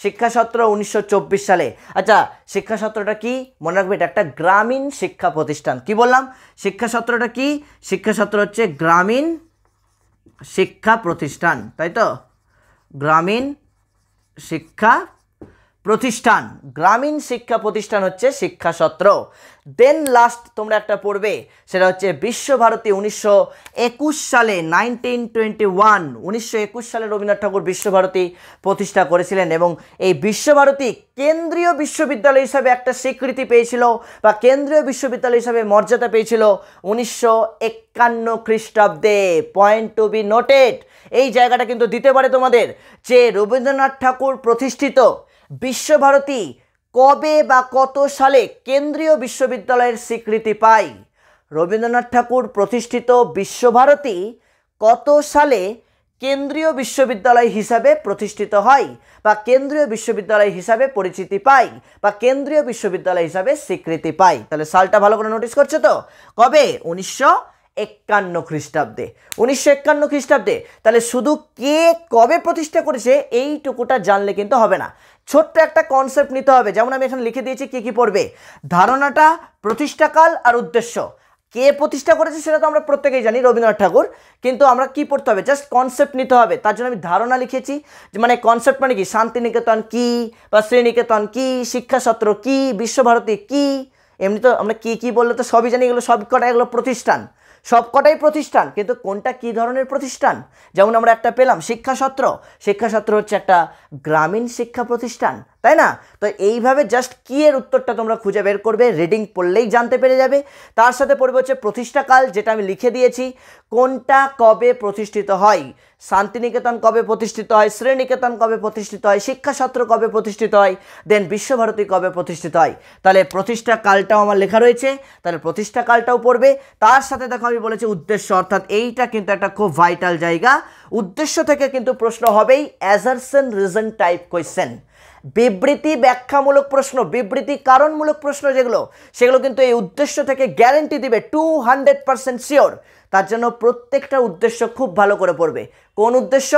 শিক্ষাসত্র 1924 সালে। আচ্ছা, শিক্ষাসত্রটা কি? মনে রাখবে, এটা একটা গ্রামীণ শিক্ষা প্রতিষ্ঠান। কি বললাম? শিক্ষাসত্রটা কি? শিক্ষাসত্র হচ্ছে গ্রামীণ শিক্ষা প্রতিষ্ঠান, তাই তো? গ্রামীণ শিক্ষা প্রতিষ্ঠান হচ্ছে শিক্ষাসত্র। দেন লাস্ট তোমরা একটা পড়বে, সেটা হচ্ছে বিশ্বভারতী 1921 সালে 1921 সালে রবীন্দ্রনাথ ঠাকুর বিশ্বভারতী প্রতিষ্ঠা করেছিলেন এবং এই বিশ্বভারতী কেন্দ্রীয় বিশ্ববিদ্যালয় হিসাবে একটা স্বীকৃতি পেয়েছিল বা কেন্দ্রীয় বিশ্ববিদ্যালয় হিসাবে মর্যাদা পেয়েছিল 1951 খ্রিস্টাব্দে। Point to be noted. এই জায়গাটা কিন্তু দিতে পারে তোমাদের, যে রবীন্দ্রনাথ ঠাকুর প্রতিষ্ঠিত বিশ্বভারতী কবে বা কত সালে কেন্দ্রীয় বিশ্ববিদ্যালয়ের স্বীকৃতি পায়? রবীন্দ্রনাথ ঠাকুর প্রতিষ্ঠিত বিশ্বভারতী কত সালে কেন্দ্রীয় বিশ্ববিদ্যালয় হিসাবে প্রতিষ্ঠিত হয় বা কেন্দ্রীয় বিশ্ববিদ্যালয় হিসাবে পরিচিতি পায় বা কেন্দ্রীয় বিশ্ববিদ্যালয় হিসাবে স্বীকৃতি পায়? তাহলে সালটা ভালো করে নোটিস করছো তো? কবে? 1951 খ্রিস্টাব্দে। 1951 খ্রিস্টাব্দে। তাহলে শুধু কে কবে প্রতিষ্ঠা করেছে এইটুকুটা জানলে কিন্তু হবে না, ছোট্ট একটা কনসেপ্ট নিতে হবে। যেমন আমি এখানে লিখে দিয়েছি কি কি পড়বে। ধারণাটা, প্রতিষ্ঠাকাল আর উদ্দেশ্য। কে প্রতিষ্ঠা করেছে সেটা তো আমরা প্রত্যেকেই জানি, রবীন্দ্রনাথ ঠাকুর। কিন্তু আমরা কি পড়তে হবে? জাস্ট কনসেপ্ট নিতে হবে। তার জন্য আমি ধারণা লিখেছি, মানে কনসেপ্ট মানে কি, শান্তিনিকেতন কি বা শ্রীনিকেতন কি, শিক্ষাসত্র কি, বিশ্বভারতী কি। এমনি তো আমরা কি বললে তো সবই জানি, এগুলো এগুলো প্রতিষ্ঠান, সবকটাই প্রতিষ্ঠান, কিন্তু কোনটা কি ধরনের প্রতিষ্ঠান? যেমন আমরা একটা পেলাম শিক্ষাসত্র হচ্ছে একটা গ্রামীণ শিক্ষা প্রতিষ্ঠান, তাই না? তো এইভাবে জাস্ট কি এর উত্তরটা তোমরা খুঁজে বের করবে, রিডিং পড়লেই জানতে পেরে যাবে। তার সাথে পড়বে হচ্ছে প্রতিষ্ঠাকাল, যেটা আমি লিখে দিয়েছি, কোনটা কবে প্রতিষ্ঠিত হয়। শান্তিনিকেতন কবে প্রতিষ্ঠিত হয়, শ্রীনিকেতন কবে প্রতিষ্ঠিত হয়, শিক্ষাসত্র কবে প্রতিষ্ঠিত হয়, দেন বিশ্বভারতী কবে প্রতিষ্ঠিত হয়। তাহলে প্রতিষ্ঠাকালটাও আমার লেখা রয়েছে, তাহলে প্রতিষ্ঠাকালটাও পড়বে। তার সাথে দেখো আমি বলেছি উদ্দেশ্য, অর্থাৎ এইটা কিন্তু একটা খুব ভাইটাল জায়গা। উদ্দেশ্য থেকে কিন্তু প্রশ্ন হবেই, অ্যাজারশন রিজন টাইপ কোয়েশ্চেন। বিবৃতি ব্যাখ্যামূলক প্রশ্ন, বিবৃতি কারণমূলক প্রশ্ন যেগুলো, সেগুলো কিন্তু এই উদ্দেশ্য থেকে গ্যারেন্টি দিবে 200% শিওর। তার জন্য প্রত্যেকটা উদ্দেশ্য খুব ভালো করে পড়বে। কোন উদ্দেশ্য?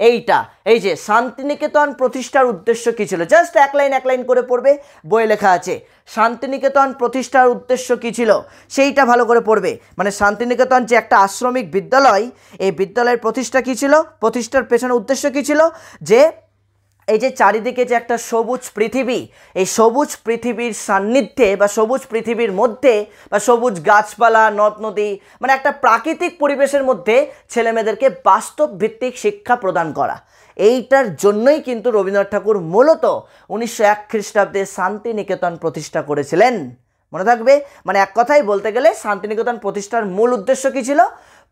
এইটা, এই যে শান্তিনিকেতন প্রতিষ্ঠার উদ্দেশ্য কী ছিল, জাস্ট এক লাইন করে পড়বে, বইয়ে লেখা আছে। শান্তিনিকেতন প্রতিষ্ঠার উদ্দেশ্য কী ছিল সেইটা ভালো করে পড়বে। মানে শান্তিনিকেতন যে একটা আশ্রমিক বিদ্যালয়, এই বিদ্যালয়ের প্রতিষ্ঠা কী ছিল, প্রতিষ্ঠার পেছনে উদ্দেশ্য কী ছিল, যে এই যে চারিদিকে যে একটা সবুজ পৃথিবী, এই সবুজ পৃথিবীর সান্নিধ্যে বা সবুজ পৃথিবীর মধ্যে বা সবুজ গাছপালা, নদ নদী, মানে একটা প্রাকৃতিক পরিবেশের মধ্যে ছেলেমেয়েদেরকে বাস্তব ভিত্তিক শিক্ষা প্রদান করা। এইটার জন্যই কিন্তু রবীন্দ্রনাথ ঠাকুর মূলত 1901 খ্রিস্টাব্দে শান্তিনিকেতন প্রতিষ্ঠা করেছিলেন। মনে থাকবে, মানে এক কথাই বলতে গেলে শান্তিনিকেতন প্রতিষ্ঠার মূল উদ্দেশ্য কী ছিল?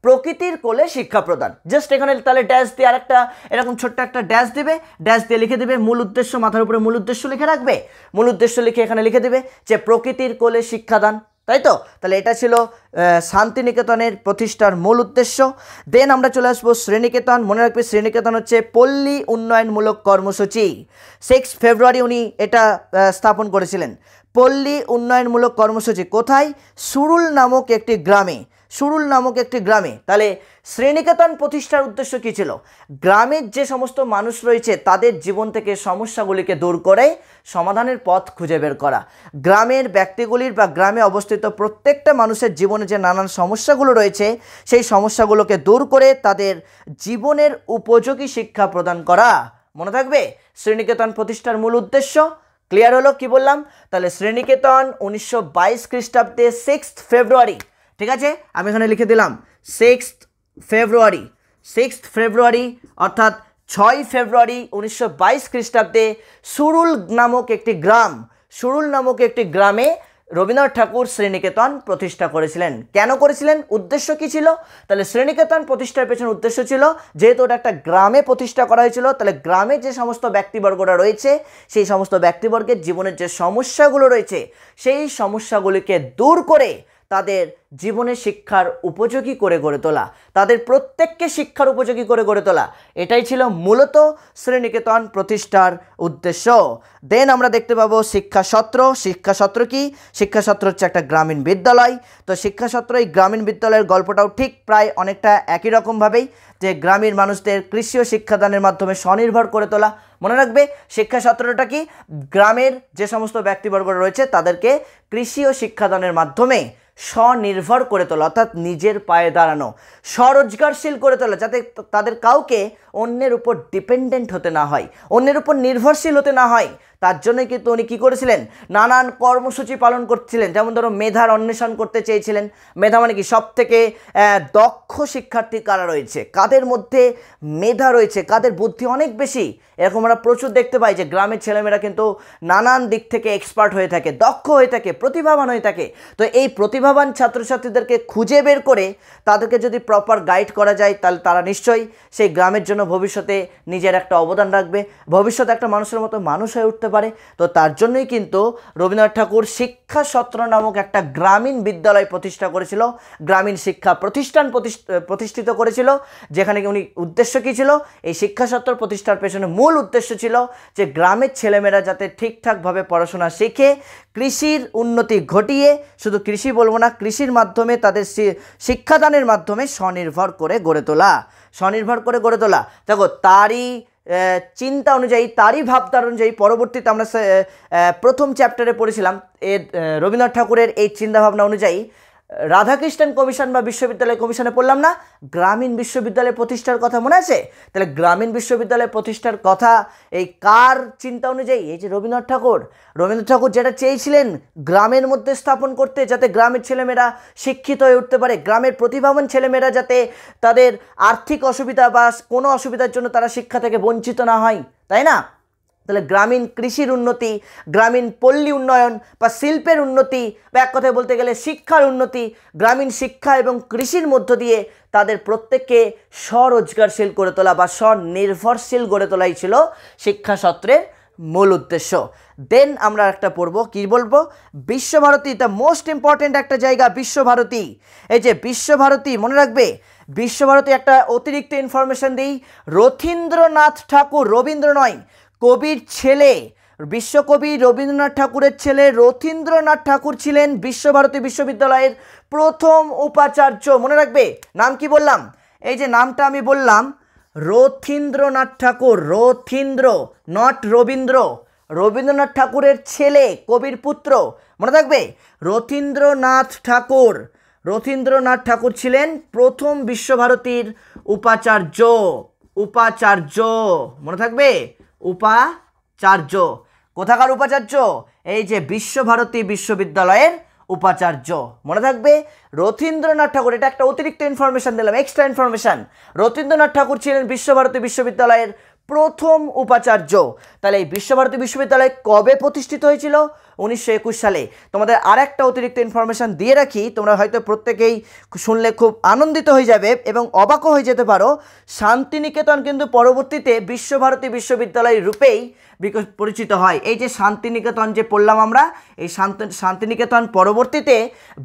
প্রকৃতির কোলে শিক্ষা প্রদান। জাস্ট এখানে তাহলে ড্যাশ দিয়ে আরেকটা এরকম ছোট্ট একটা ড্যাশ দিবে, ড্যাশ দিয়ে লিখে দেবে মূল উদ্দেশ্য, মাথার উপরে মূল উদ্দেশ্য লিখে রাখবে, মূল উদ্দেশ্য লিখে এখানে লিখে দেবে যে প্রকৃতির কোলে শিক্ষাদান। তাই তো? তাহলে এটা ছিল শান্তিনিকেতনের প্রতিষ্ঠার মূল উদ্দেশ্য। দেন আমরা চলে আসবো শ্রীনিকেতন। মনে রাখবে শ্রীনিকেতন হচ্ছে পল্লী উন্নয়নমূলক কর্মসূচি। 6 ফেব্রুয়ারি উনি এটা স্থাপন করেছিলেন। পল্লী উন্নয়নমূলক কর্মসূচি কোথায়? সুরুল নামক একটি গ্রামে। সুরুল নামক একটি গ্রামে। তাহলে শ্রীনিকেতন প্রতিষ্ঠার উদ্দেশ্য কী ছিল? গ্রামের যে সমস্ত মানুষ রয়েছে তাদের জীবন থেকে সমস্যাগুলিকে দূর করে সমাধানের পথ খুঁজে বের করা। গ্রামের ব্যক্তিগুলির বা গ্রামে অবস্থিত প্রত্যেকটা মানুষের জীবনে যে নানান সমস্যাগুলো রয়েছে সেই সমস্যাগুলোকে দূর করে তাদের জীবনের উপযোগী শিক্ষা প্রদান করা। মনে থাকবে শ্রীনিকেতন প্রতিষ্ঠার মূল উদ্দেশ্য। ক্লিয়ার হলো কি বললাম? তাহলে শ্রীনিকেতন 1922 খ্রিস্টাব্দে 6 ফেব্রুয়ারি, ঠিক আছে, আমি এখানে লিখে দিলাম 6 ফেব্রুয়ারি। 6 ফেব্রুয়ারি অর্থাৎ 6 ফেব্রুয়ারি 1922 খ্রিস্টাব্দে সুরুল নামক একটি গ্রামে রবীন্দ্রনাথ ঠাকুর শ্রীনিকেতন প্রতিষ্ঠা করেছিলেন। কেন করেছিলেন? উদ্দেশ্য কী ছিল? তাহলে শ্রীনিকেতন প্রতিষ্ঠার পেছনে উদ্দেশ্য ছিল, যেহেতু ওটা একটা গ্রামে প্রতিষ্ঠা করা হয়েছিল, তাহলে গ্রামে যে সমস্ত ব্যক্তিবর্গরা রয়েছে সেই সমস্ত ব্যক্তিবর্গের জীবনের যে সমস্যাগুলো রয়েছে সেই সমস্যাগুলিকে দূর করে তাদের জীবনে শিক্ষার উপযোগী করে গড়ে তোলা, তাদের প্রত্যেককে শিক্ষার উপযোগী করে গড়ে তোলা, এটাই ছিল মূলত শ্রীনিকেতন প্রতিষ্ঠার উদ্দেশ্য। দেন আমরা দেখতে পাবো শিক্ষাসত্র। শিক্ষাসত্র কি? শিক্ষাসত্র হচ্ছে একটা গ্রামীণ বিদ্যালয়। তো শিক্ষাসত্র, এই গ্রামীণ বিদ্যালয়ের গল্পটাও ঠিক প্রায় অনেকটা একই রকমভাবেই, যে গ্রামীণ মানুষদের কৃষি ও শিক্ষাদানের মাধ্যমে স্বনির্ভর করে তোলা। মনে রাখবে শিক্ষাসত্রটা কি? গ্রামের যে সমস্ত ব্যক্তিবর্গ রয়েছে তাদেরকে কৃষি ও শিক্ষাদানের মাধ্যমে স্বনির্ভর করে তোলা, অর্থাৎ নিজের পায়ে দাঁড়ানো, স্বরোজগারশীল করে তোলা, যাতে তাদের কাউকে অন্যের উপর ডিপেন্ডেন্ট হতে না হয়, অন্যের উপর নির্ভরশীল হতে না হয়। তার জন্যই কিন্তু উনি কী করেছিলেন? নানান কর্মসূচি পালন করছিলেন। যেমন ধরো মেধার অন্বেষণ করতে চেয়েছিলেন। মেধা মানে কি? সব থেকে দক্ষ শিক্ষার্থী কারা রয়েছে, কাদের মধ্যে মেধা রয়েছে, কাদের বুদ্ধি অনেক বেশি, এরকম আমরা প্রচুর দেখতে পাই যে গ্রামের ছেলেমেয়েরা কিন্তু নানান দিক থেকে এক্সপার্ট হয়ে থাকে, দক্ষ হয়ে থাকে, প্রতিভাবান হয়ে থাকে। তো এই প্রতিভাবান ছাত্রছাত্রীদেরকে খুঁজে বের করে তাদেরকে যদি প্রপার গাইড করা যায় তাহলে তারা নিশ্চয়ই সেই গ্রামের জন্য ভবিষ্যতে নিজের একটা অবদান রাখবে, ভবিষ্যতে একটা মানুষের মতো মানুষ হয়ে উঠতে পারে। তো তার জন্যই কিন্তু রবীন্দ্রনাথ ঠাকুর শিক্ষাসত্র নামক একটা গ্রামীণ বিদ্যালয় প্রতিষ্ঠা করেছিল, গ্রামীণ শিক্ষা প্রতিষ্ঠান প্রতিষ্ঠিত করেছিল, যেখানে উনি উদ্দেশ্য কী ছিল? এই শিক্ষাসত্র প্রতিষ্ঠার পেছনে মূল উদ্দেশ্য ছিল যে গ্রামের ছেলেমেয়েরা যাতে ঠিকঠাকভাবে পড়াশোনা শিখে কৃষির উন্নতি ঘটিয়ে, শুধু কৃষি বলবো না, কৃষির মাধ্যমে তাদের শিক্ষাদানের মাধ্যমে স্বনির্ভর করে গড়ে তোলা, স্বনির্ভর করে গড়ে তোলা। দেখো তারই চিন্তা অনুযায়ী, তারই ভাবধারা অনুযায়ী পরবর্তীতে আমরা প্রথম চ্যাপ্টারে পড়েছিলাম রবীন্দ্রনাথ ঠাকুরের এই চিন্তাভাবনা অনুযায়ী রাধাকৃষ্ণন কমিশন বা বিশ্ববিদ্যালয় কমিশনে পড়লাম না, গ্রামীণ বিশ্ববিদ্যালয় প্রতিষ্ঠার কথা মনে আছে? তাহলে গ্রামীণ বিশ্ববিদ্যালয় প্রতিষ্ঠার কথা এই কার চিন্তা অনুযায়ী? এই যে রবীন্দ্রনাথ ঠাকুর যেটা চেয়েছিলেন গ্রামের মধ্যে স্থাপন করতে, যাতে গ্রামের ছেলেমেয়েরা শিক্ষিত হয়ে উঠতে পারে, গ্রামের প্রতিভাবান ছেলেমেয়েরা যাতে তাদের আর্থিক অসুবিধা বা কোনো অসুবিধার জন্য তারা শিক্ষা থেকে বঞ্চিত না হয়, তাই না? তাহলে গ্রামীণ কৃষির উন্নতি, গ্রামীণ পল্লী উন্নয়ন বা শিল্পের উন্নতি, বা এক কথায় বলতে গেলে শিক্ষার উন্নতি, গ্রামীণ শিক্ষা এবং কৃষির মধ্য দিয়ে তাদের প্রত্যেককে স্বরোজগারশীল করে তোলা বা স্বনির্ভরশীল গড়ে তোলাই ছিল শিক্ষাসত্রের মূল উদ্দেশ্য। দেন আমরা একটা পড়বো, কি বলবো? বিশ্বভারতী, দ্য মোস্ট ইম্পর্টেন্ট একটা জায়গা বিশ্বভারতী। এই যে বিশ্বভারতী, মনে রাখবে বিশ্বভারতী একটা অতিরিক্ত ইনফরমেশন দিই, রথীন্দ্রনাথ ঠাকুর, রবীন্দ্র নয়, কবির ছেলে, বিশ্বকবি রবীন্দ্রনাথ ঠাকুরের ছেলে রথীন্দ্রনাথ ঠাকুর ছিলেন বিশ্বভারতী বিশ্ববিদ্যালয়ের প্রথম উপাচার্য। মনে রাখবে নাম কি বললাম? এই যে নামটা আমি বললাম রথীন্দ্রনাথ ঠাকুর, রথীন্দ্র, নট রবীন্দ্র, রবীন্দ্রনাথ ঠাকুরের ছেলে, কবির পুত্র। মনে থাকবে রথীন্দ্রনাথ ঠাকুর, রথীন্দ্রনাথ ঠাকুর ছিলেন প্রথম বিশ্বভারতীর উপাচার্য, উপাচার্য, মনে থাকবে উপাচার্য। কোথাকার উপাচার্য? এই যে বিশ্বভারতী বিশ্ববিদ্যালয়ের উপাচার্য। মনে থাকবে রথীন্দ্রনাথ ঠাকুর, এটা একটা অতিরিক্ত ইনফরমেশন দিলাম, এক্সট্রা ইনফরমেশন। রথীন্দ্রনাথ ঠাকুর ছিলেন বিশ্বভারতী বিশ্ববিদ্যালয়ের প্রথম উপাচার্য। তাহলে এই বিশ্বভারতী বিশ্ববিদ্যালয় কবে প্রতিষ্ঠিত হয়েছিল? 1921 সালে। তোমাদের আর একটা অতিরিক্ত ইনফরমেশান দিয়ে রাখি, তোমরা হয়তো প্রত্যেকেই শুনলে খুব আনন্দিত হয়ে যাবে এবং অবাকও হয়ে যেতে পারো। শান্তিনিকেতন কিন্তু পরবর্তীতে বিশ্বভারতী বিশ্ববিদ্যালয় রূপেই পরিচিত হয়। এই যে শান্তিনিকেতন যে পড়লাম আমরা, এই শান্তিনিকেতন পরবর্তীতে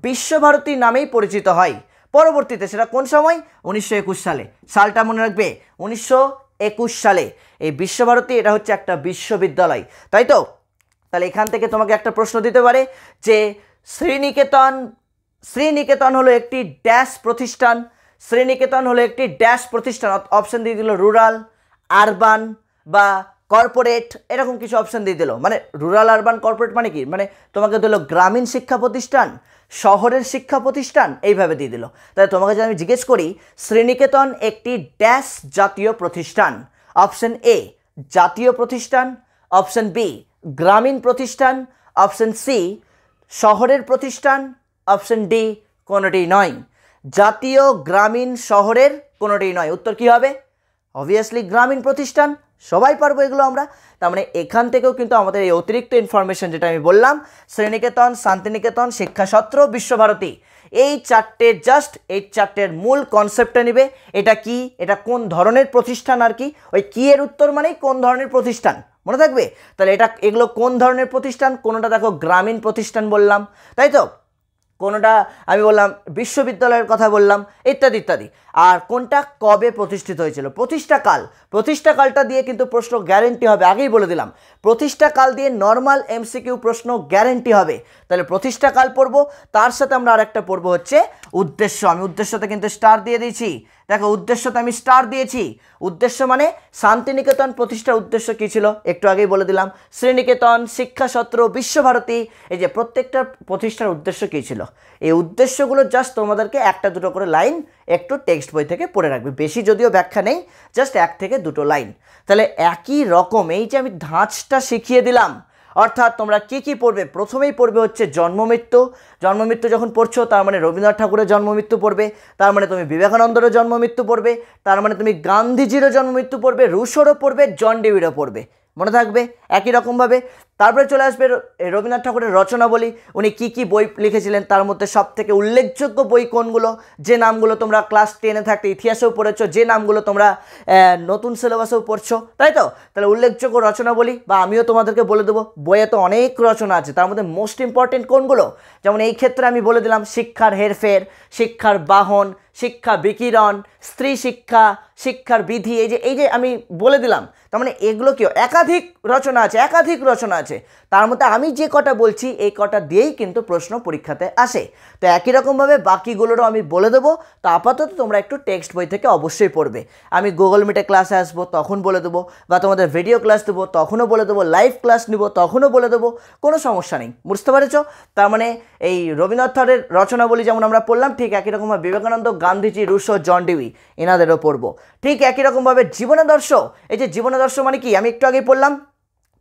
বিশ্বভারতী নামেই পরিচিত হয়। পরবর্তীতে সেটা কোন সময়? 1921 সালে। সালটা মনে রাখবে, 1921 সালে এই বিশ্বভারতী, এটা হচ্ছে একটা বিশ্ববিদ্যালয়, তাই তো? তাহলে এখান থেকে তোমাকে একটা প্রশ্ন দিতে পারে যে শ্রীনিকেতন হলো একটি ড্যাশ প্রতিষ্ঠান। শ্রীনিকেতন হলো একটি ড্যাশ প্রতিষ্ঠান। অপশন দিয়ে দিল রুরাল, আরবান বা কর্পোরেট, এরকম কিছু অপশন দিয়ে দিল। মানে রুরাল, আরবান, কর্পোরেট মানে কি? মানে তোমাকে দিল গ্রামীণ শিক্ষা প্রতিষ্ঠান, শহরের শিক্ষা প্রতিষ্ঠান, এইভাবে দিয়ে দিল। তাহলে তোমাকে যদি আমি জিজ্ঞেস করি শ্রীনিকেতন একটি ড্যাশ জাতীয় প্রতিষ্ঠান, অপশন এ জাতীয় প্রতিষ্ঠান, অপশন বি গ্রামীণ প্রতিষ্ঠান, অপশন সি শহরের প্রতিষ্ঠান, অপশন ডি কোনোটি নয়। জাতীয়, গ্রামীণ, শহরের কোনোটি নয়। উত্তর কি হবে? অবভিয়াসলি গ্রামীণ প্রতিষ্ঠান। সবাই পারবো এগুলো আমরা। তার মানে এখান থেকেও কিন্তু আমাদের এই অতিরিক্ত ইনফরমেশন যেটা আমি বললাম, শ্রীনিকেতন, শান্তিনিকেতন, শিক্ষাসত্র, বিশ্বভারতী, এই চারটের মূল কনসেপ্টটা নিবে। এটা কি, এটা কোন ধরনের প্রতিষ্ঠান, আর কি ওই কি এর উত্তর মানেই কোন ধরনের প্রতিষ্ঠান, মনে থাকবে? তাহলে এগুলো কোন ধরনের প্রতিষ্ঠান? কোনোটা দেখো গ্রামীণ প্রতিষ্ঠান বললাম, তাই তো? কোনোটা আমি বললাম বিশ্ববিদ্যালয়ের কথা বললাম, ইত্যাদি ইত্যাদি। আর কোনটা কবে প্রতিষ্ঠিত হয়েছিল? প্রতিষ্ঠাকালটা দিয়ে কিন্তু প্রশ্ন গ্যারেন্টি হবে, আগেই বলে দিলাম। প্রতিষ্ঠাকাল দিয়ে নর্মাল এমসিকিউ প্রশ্ন গ্যারেন্টি হবে। তাহলে প্রতিষ্ঠাকাল পড়ব, তার সাথে আমরা আরেকটা পড়ব হচ্ছে উদ্দেশ্য। আমি উদ্দেশ্যতে কিন্তু স্টার দিয়ে দিয়েছি, দেখো উদ্দেশ্যতে আমি স্টার দিয়েছি। উদ্দেশ্য মানে শান্তিনিকেতন প্রতিষ্ঠার উদ্দেশ্য কী ছিল একটু আগেই বলে দিলাম। শ্রীনিকেতন, শিক্ষাসত্র, বিশ্বভারতী, এই যে প্রত্যেকটা প্রতিষ্ঠার উদ্দেশ্য কী ছিল, এই উদ্দেশ্যগুলো জাস্ট তোমাদেরকে একটা দুটো করে লাইন একটু টেক্সট বই থেকে পড়ে রাখবে, বেশি যদিও ব্যাখ্যা নেই, জাস্ট 1 থেকে 2 লাইন। তাহলে একই রকম এই যে আমি ধাঁচটা শিখিয়ে দিলাম, অর্থাৎ তোমরা কি কি পড়বে? প্রথমেই পড়বে হচ্ছে জন্মমৃত্যু। জন্মমৃত্যু যখন পড়ছো তার মানে রবীন্দ্রনাথ ঠাকুরের জন্মমৃত্যু পড়বে, তার মানে তুমি বিবেকানন্দেরও জন্মমৃত্যু পড়বে, তার মানে তুমি গান্ধীজিরও জন্মমৃত্যু পড়বে, রুশোরও পড়বে, জন ডিভিরও পড়বে, মনে থাকবে একই রকমভাবে। তারপরে চলে আসবে রবীন্দ্রনাথ ঠাকুরের রচনাবলী, উনি কি কি বই লিখেছিলেন, তার মধ্যে সবথেকে উল্লেখযোগ্য বই কোনগুলো, যে নামগুলো তোমরা ক্লাস 10-এ থাকতে ইতিহাসেও পড়েছো, যে নামগুলো তোমরা নতুন সিলেবাসেও পড়ছো, তাই তো? তাহলে উল্লেখযোগ্য রচনাবলী, বা আমিও তোমাদেরকে বলে দেবো বইয়ে তো অনেক রচনা আছে, তার মধ্যে মোস্ট ইম্পর্টেন্ট কোনগুলো। যেমন এই ক্ষেত্রে আমি বলে দিলাম শিক্ষার হেরফের, শিক্ষার বাহন, শিক্ষা বিকিরণ, স্ত্রী শিক্ষা, শিক্ষার বিধি, এই যে আমি বলে দিলাম। তার মানে এগুলো কি একাধিক রচনা আছে, তার মধ্যে আমি যে কটা বলছি এই কটা দিয়েই কিন্তু প্রশ্ন পরীক্ষাতে আসে। তো একই রকমভাবে বাকিগুলোরও আমি বলে দেবো। তো আপাতত তোমরা একটু টেক্সট বই থেকে অবশ্যই পড়বে। আমি গুগল মিটে ক্লাসে আসবো তখন বলে দেবো, বা তোমাদের ভিডিও ক্লাস দেবো তখনও বলে দেবো, লাইভ ক্লাস নিব তখনও বলে দেবো, কোনো সমস্যা নেই, বুঝতে পেরেছো? তার মানে এই রবীন্দ্রনাথ ঠাকুরের রচনাবলী যেমন আমরা পড়লাম, ঠিক একই রকমভাবে বিবেকানন্দ, গান্ধীজি, রুশো, জন ডিভি এনাদেরও পড়বো। ঠিক একই রকমভাবে জীবনাদর্শ, এই যে জীবনাদর্শ মানে কি আমি একটু আগেই পড়লাম,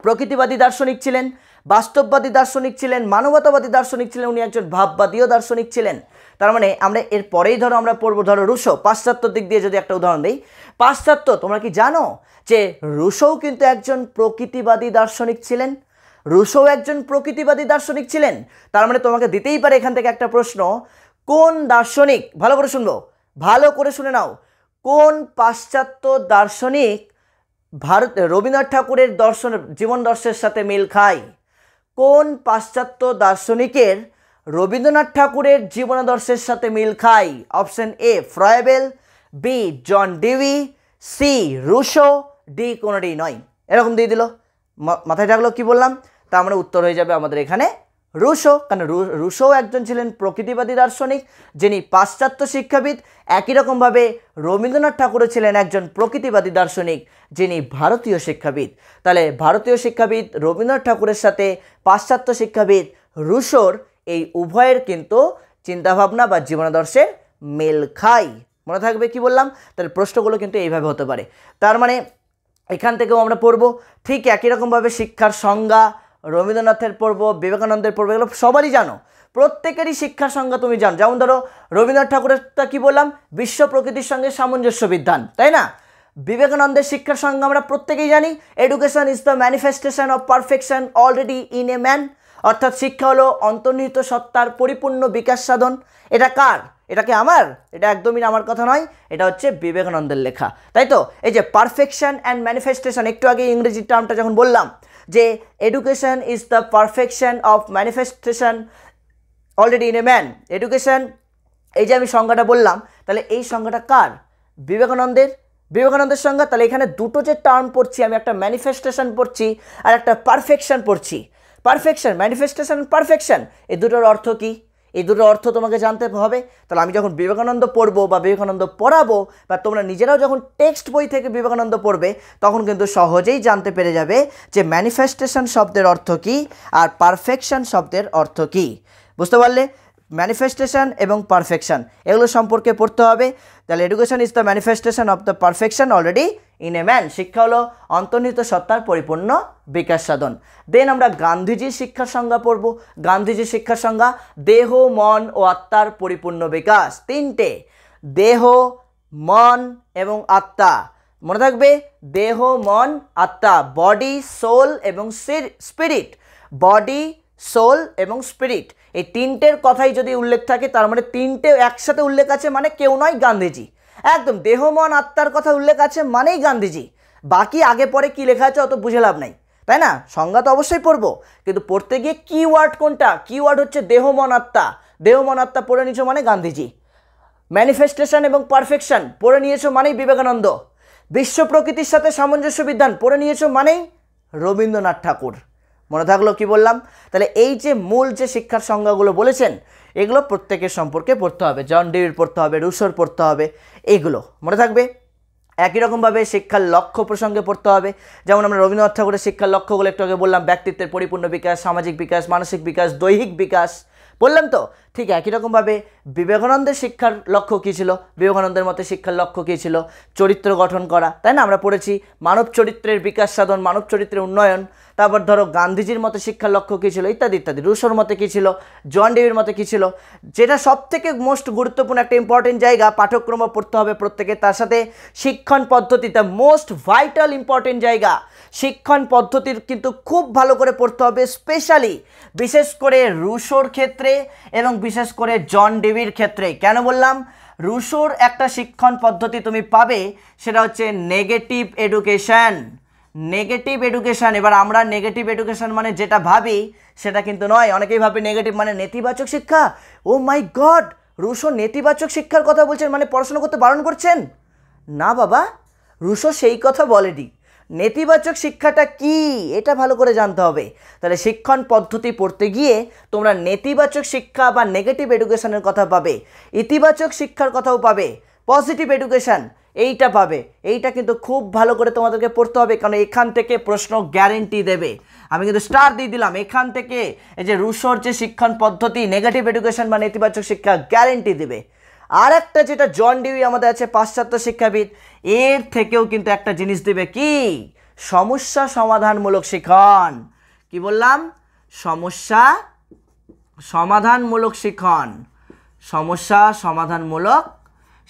প্রকৃতিবাদী দার্শনিক ছিলেন, বাস্তববাদী দার্শনিক ছিলেন, মানবতাবাদী দার্শনিক ছিলেন, উনি একজন ভাববাদীয় দার্শনিক ছিলেন। তার মানে আমরা এর পরেই আমরা পড়বো রুশো। পাশ্চাত্যের দিক দিয়ে যদি একটা উদাহরণ দিই, পাশ্চাত্য, তোমরা কি জানো যে রুশোও কিন্তু একজন প্রকৃতিবাদী দার্শনিক ছিলেন? তার মানে তোমাকে দিতেই পারে এখান থেকে একটা প্রশ্ন, কোন দার্শনিক, ভালো করে শুনবো, ভালো করে শুনে নাও, কোন পাশ্চাত্য দার্শনিক রবীন্দ্রনাথ ঠাকুরের জীবন দর্শনের সাথে মিল খায়? কোন পাশ্চাত্য দার্শনিকের রবীন্দ্রনাথ ঠাকুরের জীবনাদর্শের সাথে মিল খায়? Option A Froebel, B John Dewey, C Rousseau, D কোনোটি নয়। এরকম দিয়ে দিল, মাথায় থাকলো কি বললাম? তার মানে উত্তর হয়ে যাবে আমাদের এখানে রুশো, কারণ রুশো একজন ছিলেন প্রকৃতিবাদী দার্শনিক যিনি পাশ্চাত্য শিক্ষাবিদ। একই রকমভাবে রবীন্দ্রনাথ ঠাকুরও ছিলেন একজন প্রকৃতিবাদী দার্শনিক যিনি ভারতীয় শিক্ষাবিদ। তাহলে ভারতীয় শিক্ষাবিদ রবীন্দ্রনাথ ঠাকুরের সাথে পাশ্চাত্য শিক্ষাবিদ রুশোর এই উভয়ের কিন্তু চিন্তাভাবনা বা জীবনাদর্শের মেল খায়, মনে থাকবে কি বললাম? তাহলে প্রশ্নগুলো কিন্তু এইভাবে হতে পারে। তার মানে এখান থেকেও আমরা পড়ব। ঠিক একই রকমভাবে শিক্ষার সংজ্ঞা রবীন্দ্রনাথের পড়ব, বিবেকানন্দের পড়ব, এগুলো সবারই জানো, প্রত্যেকেরই শিক্ষার সংজ্ঞা তুমি জানো। যেমন ধরো রবীন্দ্রনাথ ঠাকুরেরটা কি বললাম, বিশ্ব প্রকৃতির সঙ্গে সামঞ্জস্য বিধান, তাই না? বিবেকানন্দের শিক্ষার সঙ্গে আমরা প্রত্যেকেই জানি education is the manifestation of perfection already in a man, অর্থাৎ শিক্ষা হলো অন্তর্নিহিত সত্তার পরিপূর্ণ বিকাশ সাধন। এটা কার? এটা কি আমার? এটা একদমই আমার কথা নয়, এটা হচ্ছে বিবেকানন্দের লেখা, তাই তো? এই যে পারফেকশন অ্যান্ড ম্যানিফেস্টেশন, একটু আগে ইংরেজি টার্মটা যখন বললাম যে education is the perfection of manifestation already in a man, education, এই যে আমি সংজ্ঞাটা বললাম, তাহলে এই সংজ্ঞাটা কার? বিবেকানন্দের সংজ্ঞা। তাহলে এখানে দুটো যে টার্ম পড়ছি আমি, একটা ম্যানিফেস্টেশন পড়ছি আর একটা পারফেকশন পড়ছি। পারফেকশন, ম্যানিফেস্টেশন, পারফেকশন, এই দুটোর অর্থ কি? এই দুটোর অর্থ তোমাকে জানতে হবে। তাহলে আমি যখন বিবেকানন্দ পড়বো বা বিবেকানন্দ পড়াবো, বা তোমরা নিজেরাও যখন টেক্সট বই থেকে বিবেকানন্দ পড়বে, তখন কিন্তু সহজেই জানতে পেরে যাবে যে ম্যানিফেস্টেশন শব্দের অর্থ কী আর পারফেকশন শব্দের অর্থ কী। বুঝতে পারলে? ম্যানিফেস্টেশন এবং পারফেকশন এগুলো সম্পর্কে পড়তে হবে। তাহলে education is the manifestation of the perfection already in a man, শিক্ষা হলো অন্তর্নিহিত সত্তার পরিপূর্ণ বিকাশ সাধন। দেন আমরা গান্ধীজির শিক্ষার সংজ্ঞা পড়ব। গান্ধীজির শিক্ষার সংজ্ঞা দেহ, মন ও আত্মার পরিপূর্ণ বিকাশ। তিনটে, দেহ, মন এবং আত্মা, মনে থাকবে, দেহ, মন, আত্মা, বডি, সোল এবং স্পিরিট। বডি, সোল এবং স্পিরিট, এই তিনটের কথাই যদি উল্লেখ থাকে, তার মানে তিনটে একসাথে উল্লেখ আছে, মানে কেউ নয়, গান্ধীজি। একদম দেহ, মন, আত্মার কথা উল্লেখ আছে মানেই গান্ধীজি। বাকি আগে পরে কি লেখা আছে অত বুঝে লাভ নাই, তাই না? সংজ্ঞা তো অবশ্যই পড়বো, কিন্তু পড়তে গিয়ে কিওয়ার্ড কোনটা? কিওয়ার্ড হচ্ছে দেহ, মন, আত্মা। দেহ, মন, আত্মা পড়ে নিয়েছো মানে গান্ধীজি। ম্যানিফেস্টেশন এবং পারফেকশন পড়ে নিয়েছো মানেই বিবেকানন্দ। বিশ্ব প্রকৃতির সাথে সামঞ্জস্য বিধান পড়ে নিয়েছো মানেই রবীন্দ্রনাথ ঠাকুর। মনে থাকলো কি বললাম? তাহলে এই যে মূল যে শিক্ষার সংজ্ঞাগুলো বলেছেন, এগুলো প্রত্যেকের সম্পর্কে পড়তে হবে। জন ডিভির পড়তে হবে, রুশোর পড়তে হবে, এইগুলো মনে থাকবে। একই রকমভাবে শিক্ষার লক্ষ্য প্রসঙ্গে পড়তে হবে। যেমন আমরা রবীন্দ্রনাথ ঠাকুরের শিক্ষার লক্ষ্যগুলো একটু আগে বললাম, ব্যক্তিত্বের পরিপূর্ণ বিকাশ, সামাজিক বিকাশ, মানসিক বিকাশ, দৈহিক বিকাশ, বললাম তো? ঠিক একই রকমভাবে বিবেকানন্দের শিক্ষার লক্ষ্য কী ছিল? বিবেকানন্দের মতে শিক্ষার লক্ষ্য কী ছিল? চরিত্র গঠন করা, তাই না? আমরা পড়েছি মানব চরিত্রের বিকাশ সাধন, মানব চরিত্রের উন্নয়ন। তারপর ধরো গান্ধীজির মতে শিক্ষার লক্ষ্য কী ছিল, ইত্যাদি ইত্যাদি। রুশোর মতে কী ছিল, জন ডিভির মতে কী ছিল, যেটা সব থেকে মোস্ট গুরুত্বপূর্ণ একটা ইম্পর্টেন্ট জায়গা, পাঠ্যক্রম পড়তে হবে প্রত্যেকে। তার সাথে শিক্ষণ পদ্ধতিটা মোস্ট ভাইটাল ইম্পর্টেন্ট জায়গা। শিক্ষণ পদ্ধতির কিন্তু খুব ভালো করে পড়তে হবে, স্পেশালি বিশেষ করে রুশোর ক্ষেত্রে এবং বিশেষ করে জন ডিভির ক্ষেত্রে। কেন বললাম? রুশোর একটা শিক্ষণ পদ্ধতি তুমি পাবে, সেটা হচ্ছে নেগেটিভ এডুকেশন। Negative education. এবার আমরা নেগেটিভ এডুকেশন মানে যেটা ভাবি সেটা কিন্তু নয়। অনেকেই ভাবে নেগেটিভ মানে নেতিবাচক শিক্ষা। ও মাই গড, রুশো নেতিবাচক শিক্ষার কথা বলছেন, মানে পড়াশোনা করতে বারণ করছেন? না বাবা, রুশো সেই কথা বলেনি। নেতিবাচক শিক্ষাটা কি এটা ভালো করে জানতে হবে। তাহলে শিক্ষণ পদ্ধতি পড়তে গিয়ে তোমরা নেতিবাচক শিক্ষা বা নেগেটিভ এডুকেশনের কথা পাবে, ইতিবাচক শিক্ষার কথাও পাবে, পজিটিভ এডুকেশন এইটা পাবে। এইটা কিন্তু খুব ভালো করে তোমাদেরকে পড়তে হবে, কারণ এখান থেকে প্রশ্ন গ্যারেন্টি দেবে। আমি কিন্তু স্টার দিয়ে দিলাম, এখান থেকে এই যে রুশোর যে শিক্ষণ পদ্ধতি নেগেটিভ এডুকেশন বা নেতিবাচক শিক্ষা গ্যারেন্টি দেবে। আর একটা যেটা জন ডিউই আমাদের আছে পাশ্চাত্য শিক্ষাবিদ, এর থেকেও কিন্তু একটা জিনিস দেবে, কি? সমস্যা সমাধানমূলক শিক্ষণ। কি বললাম? সমস্যা সমাধানমূলক শিক্ষণ। সমস্যা সমাধানমূলক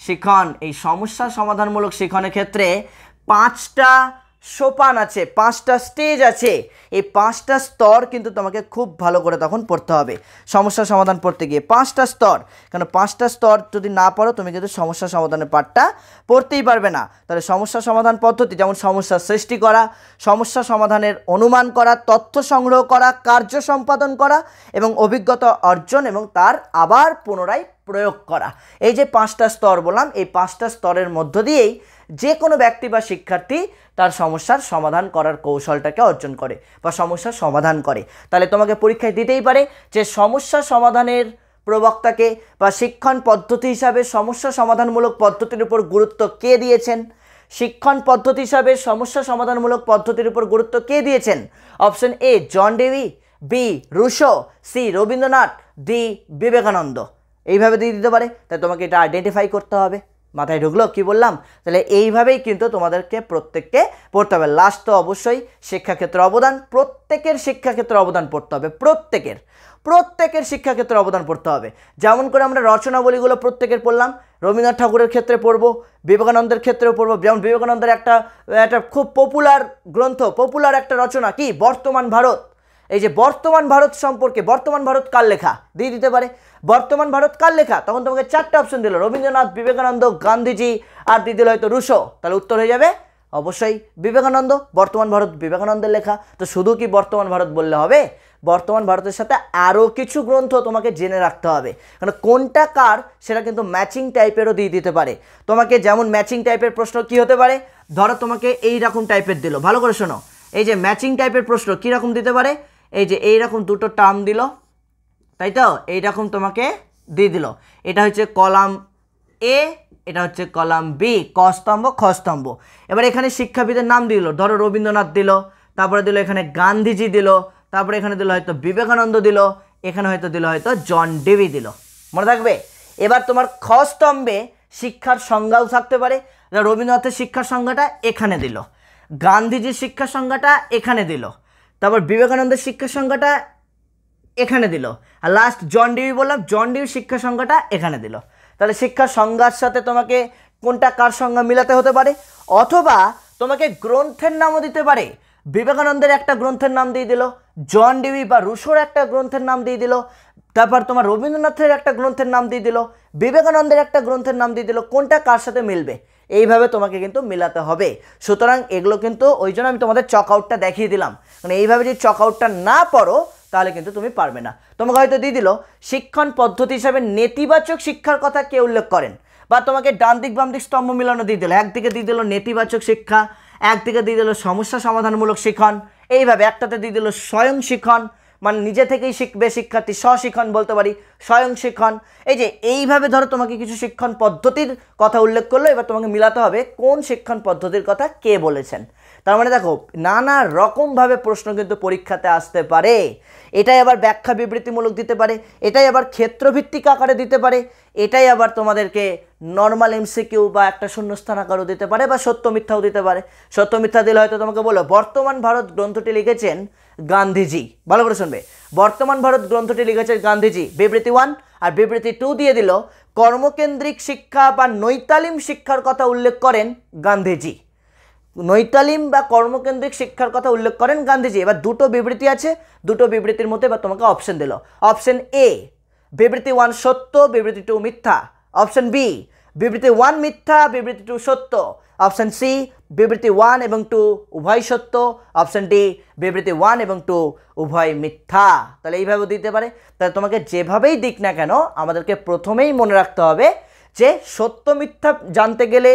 শিক্ষণ। এই সমস্যা সমাধানমূলক শিক্ষণের ক্ষেত্রে 5টা সোপান আছে, 5টা স্টেজ আছে। এই 5টা স্তর কিন্তু তোমাকে খুব ভালো করে তখন পড়তে হবে সমস্যা সমাধান পড়তে গিয়ে। 5টা স্তর, কেন 5টা স্তর যদি না পড়ো তুমি কিন্তু সমস্যা সমাধানের পাঠটা পড়তেই পারবে না। তাহলে সমস্যা সমাধান পদ্ধতি যেমন সমস্যা সৃষ্টি করা, সমস্যা সমাধানের অনুমান করা, তথ্য সংগ্রহ করা, কার্য সম্পাদন করা এবং অভিজ্ঞতা অর্জন এবং তার আবার পুনরায় প্রয়োগ করা। এই যে 5টা স্তর বললাম, এই 5টা স্তরের মধ্য দিয়েই যে কোনো ব্যক্তি বা শিক্ষার্থী তার সমস্যার সমাধান করার কৌশলটাকে অর্জন করে বা সমস্যার সমাধান করে। তাহলে তোমাকে পরীক্ষায় দিতেই পারে যে সমস্যা সমাধানের প্রবক্তাকে বা শিক্ষণ পদ্ধতি হিসাবে সমস্যা সমাধানমূলক পদ্ধতির উপর গুরুত্ব কে দিয়েছেন? শিক্ষণ পদ্ধতি হিসাবে সমস্যা সমাধানমূলক পদ্ধতির উপর গুরুত্ব কে দিয়েছেন? Option A John Dewey, B Rousseau, C Rabindranath, D Vivekananda. এইভাবে দিয়ে দিতে পারে। তাই তোমাকে এটা আইডেন্টিফাই করতে হবে। মাথায় ঢুকলো কি বললাম? তাহলে এইভাবেই কিন্তু তোমাদেরকে প্রত্যেককে পড়তে হবে। লাস্ট তো অবশ্যই শিক্ষাক্ষেত্রে অবদান, প্রত্যেকের শিক্ষাক্ষেত্রে অবদান পড়তে হবে, প্রত্যেকের শিক্ষাক্ষেত্রে অবদান পড়তে হবে। যেমন করে আমরা রচনাবলীগুলো প্রত্যেকের পড়লাম, রবীন্দ্রনাথ ঠাকুরের ক্ষেত্রে পড়বো, বিবেকানন্দের ক্ষেত্রেও পড়বো। যেমন বিবেকানন্দের একটা খুব পপুলার গ্রন্থ, পপুলার একটা রচনা কি বর্তমান ভারত। এই যে বর্তমান ভারত সম্পর্কে, বর্তমান ভারত কার লেখা দিয়ে দিতে পারে, বর্তমান ভারত কার লেখা, তখন তোমাকে 4টে অপশন দিল, রবীন্দ্রনাথ, বিবেকানন্দ, গান্ধীজি, আর দিয়ে দিল হয়তো রুশো। তাহলে উত্তর হয়ে যাবে অবশ্যই বিবেকানন্দ। বর্তমান ভারত বিবেকানন্দের লেখা। তো শুধু কি বর্তমান ভারত বললে হবে? বর্তমান ভারতের সাথে আরও কিছু গ্রন্থ তোমাকে জেনে রাখতে হবে, কারণ কোনটা কার সেটা কিন্তু ম্যাচিং টাইপেরও দিয়ে দিতে পারে তোমাকে। যেমন ম্যাচিং টাইপের প্রশ্ন কি হতে পারে, ধরো তোমাকে এই রকম টাইপের দিল, ভালো করে শোনো, এই যে ম্যাচিং টাইপের প্রশ্ন কীরকম দিতে পারে, এই যে এইরকম দুটো টার্ম দিল, তাই তো, এইরকম তোমাকে দিয়ে দিল, এটা হচ্ছে কলাম এ, এটা হচ্ছে কলাম বি, ক স্তম্ভ খ স্তম্ভ। এবার এখানে শিক্ষাবিদের নাম দিল, ধরো রবীন্দ্রনাথ দিল, তারপরে দিল এখানে গান্ধীজি দিল, তারপরে এখানে দিল হয়তো বিবেকানন্দ দিল, এখানে হয়তো দিল হয়তো জন ডেভি দিল, মনে থাকবে। এবার তোমার খ স্তম্ভে শিক্ষার সংজ্ঞাও থাকতে পারে, রবীন্দ্রনাথের শিক্ষার সংজ্ঞাটা এখানে দিল, গান্ধীজির শিক্ষার সংজ্ঞাটা এখানে দিল, তারপর বিবেকানন্দের শিক্ষার সংজ্ঞাটা এখানে দিল, আর লাস্ট জন ডিভি বললাম, জন ডিভির শিক্ষা সংজ্ঞাটা এখানে দিল। তাহলে শিক্ষার সংজ্ঞার সাথে তোমাকে কোনটা কার সংজ্ঞা মিলাতে হতে পারে, অথবা তোমাকে গ্রন্থের নামও দিতে পারে। বিবেকানন্দের একটা গ্রন্থের নাম দিয়ে দিল, জন ডিভি বা রুশোর একটা গ্রন্থের নাম দিয়ে দিল, তারপর তোমার রবীন্দ্রনাথের একটা গ্রন্থের নাম দিয়ে দিল, বিবেকানন্দের একটা গ্রন্থের নাম দিয়ে দিল, কোনটা কার সাথে মিলবে এইভাবে তোমাকে কিন্তু মিলাতে হবে। সুতরাং এগুলো কিন্তু ওই জন্য আমি তোমাদের চক আউটটা দেখিয়ে দিলাম, মানে এইভাবে যদি চক আউটটা না পড়ো তাহলে কিন্তু তুমি পারবে না। তোমাকে হয়তো দিয়ে দিল শিক্ষণ পদ্ধতি হিসাবে নেতিবাচক শিক্ষার কথা কে উল্লেখ করেন, বা তোমাকে ডান দিক বাম দিক স্তম্ভ মিলানো দিয়ে দিল, একদিকে দিয়ে দিল নেতিবাচক শিক্ষা, একদিকে দিয়ে দিল সমস্যা সমাধানমূলক শিক্ষণ, এইভাবে একটাতে দিয়ে দিল স্বয়ং শিক্ষণ, মানে নিজে থেকেই শিখবে শিক্ষার্থী, স্বশিক্ষণ বলতে পারি, স্বয়ং শিক্ষণ। এই যে এইভাবে ধরো তোমাকে কিছু শিক্ষণ পদ্ধতির কথা উল্লেখ করলো, এবার তোমাকে মিলাতে হবে কোন শিক্ষণ পদ্ধতির কথা কে বলেছেন। তার মানে দেখো নানা রকমভাবে প্রশ্ন কিন্তু পরীক্ষাতে আসতে পারে। এটাই আবার ব্যাখ্যা বিবৃতিমূলক দিতে পারে, এটাই আবার ক্ষেত্রভিত্তিক আকারে দিতে পারে, এটাই আবার তোমাদেরকে নর্মাল এমসিকিউ বা একটা শূন্যস্থান আকারও দিতে পারে, বা সত্য মিথ্যাও দিতে পারে। সত্য মিথ্যা দিলে হয়তো তোমাকে বলো বর্তমান ভারত গ্রন্থটি লিখেছেন গান্ধীজি, ভালো করে শুনবে, বর্তমান ভারত গ্রন্থটি লিখেছেন গান্ধীজি, বিবৃতি 1, আর বিবৃতি 2 দিয়ে দিল কর্মকেন্দ্রিক শিক্ষা বা নৈতালিম শিক্ষার কথা উল্লেখ করেন গান্ধীজি, নৈতালিম বা কর্মকেন্দ্রিক শিক্ষার কথা উল্লেখ করেন গান্ধীজি। এবার দুটো বিবৃতি আছে, দুটো বিবৃতির মধ্যে এবার তোমাকে অপশন দিল, অপশন এ বিবৃতি 1 সত্য, বিবৃতি 2 মিথ্যা, অপশন বি বিবৃতি 1 মিথ্যা, বিবৃতি 2 সত্য, অপশন সি বিবৃতি 1 এবং 2 উভয় সত্য, অপশন ডি বিবৃতি 1 এবং 2 উভয় মিথ্যা। তাহলে এইভাবে দিতে পারে। তাহলে তোমাকে যেভাবেই দিক না কেন আমাদেরকে প্রথমেই মনে রাখতে হবে যে সত্য মিথ্যা জানতে গেলে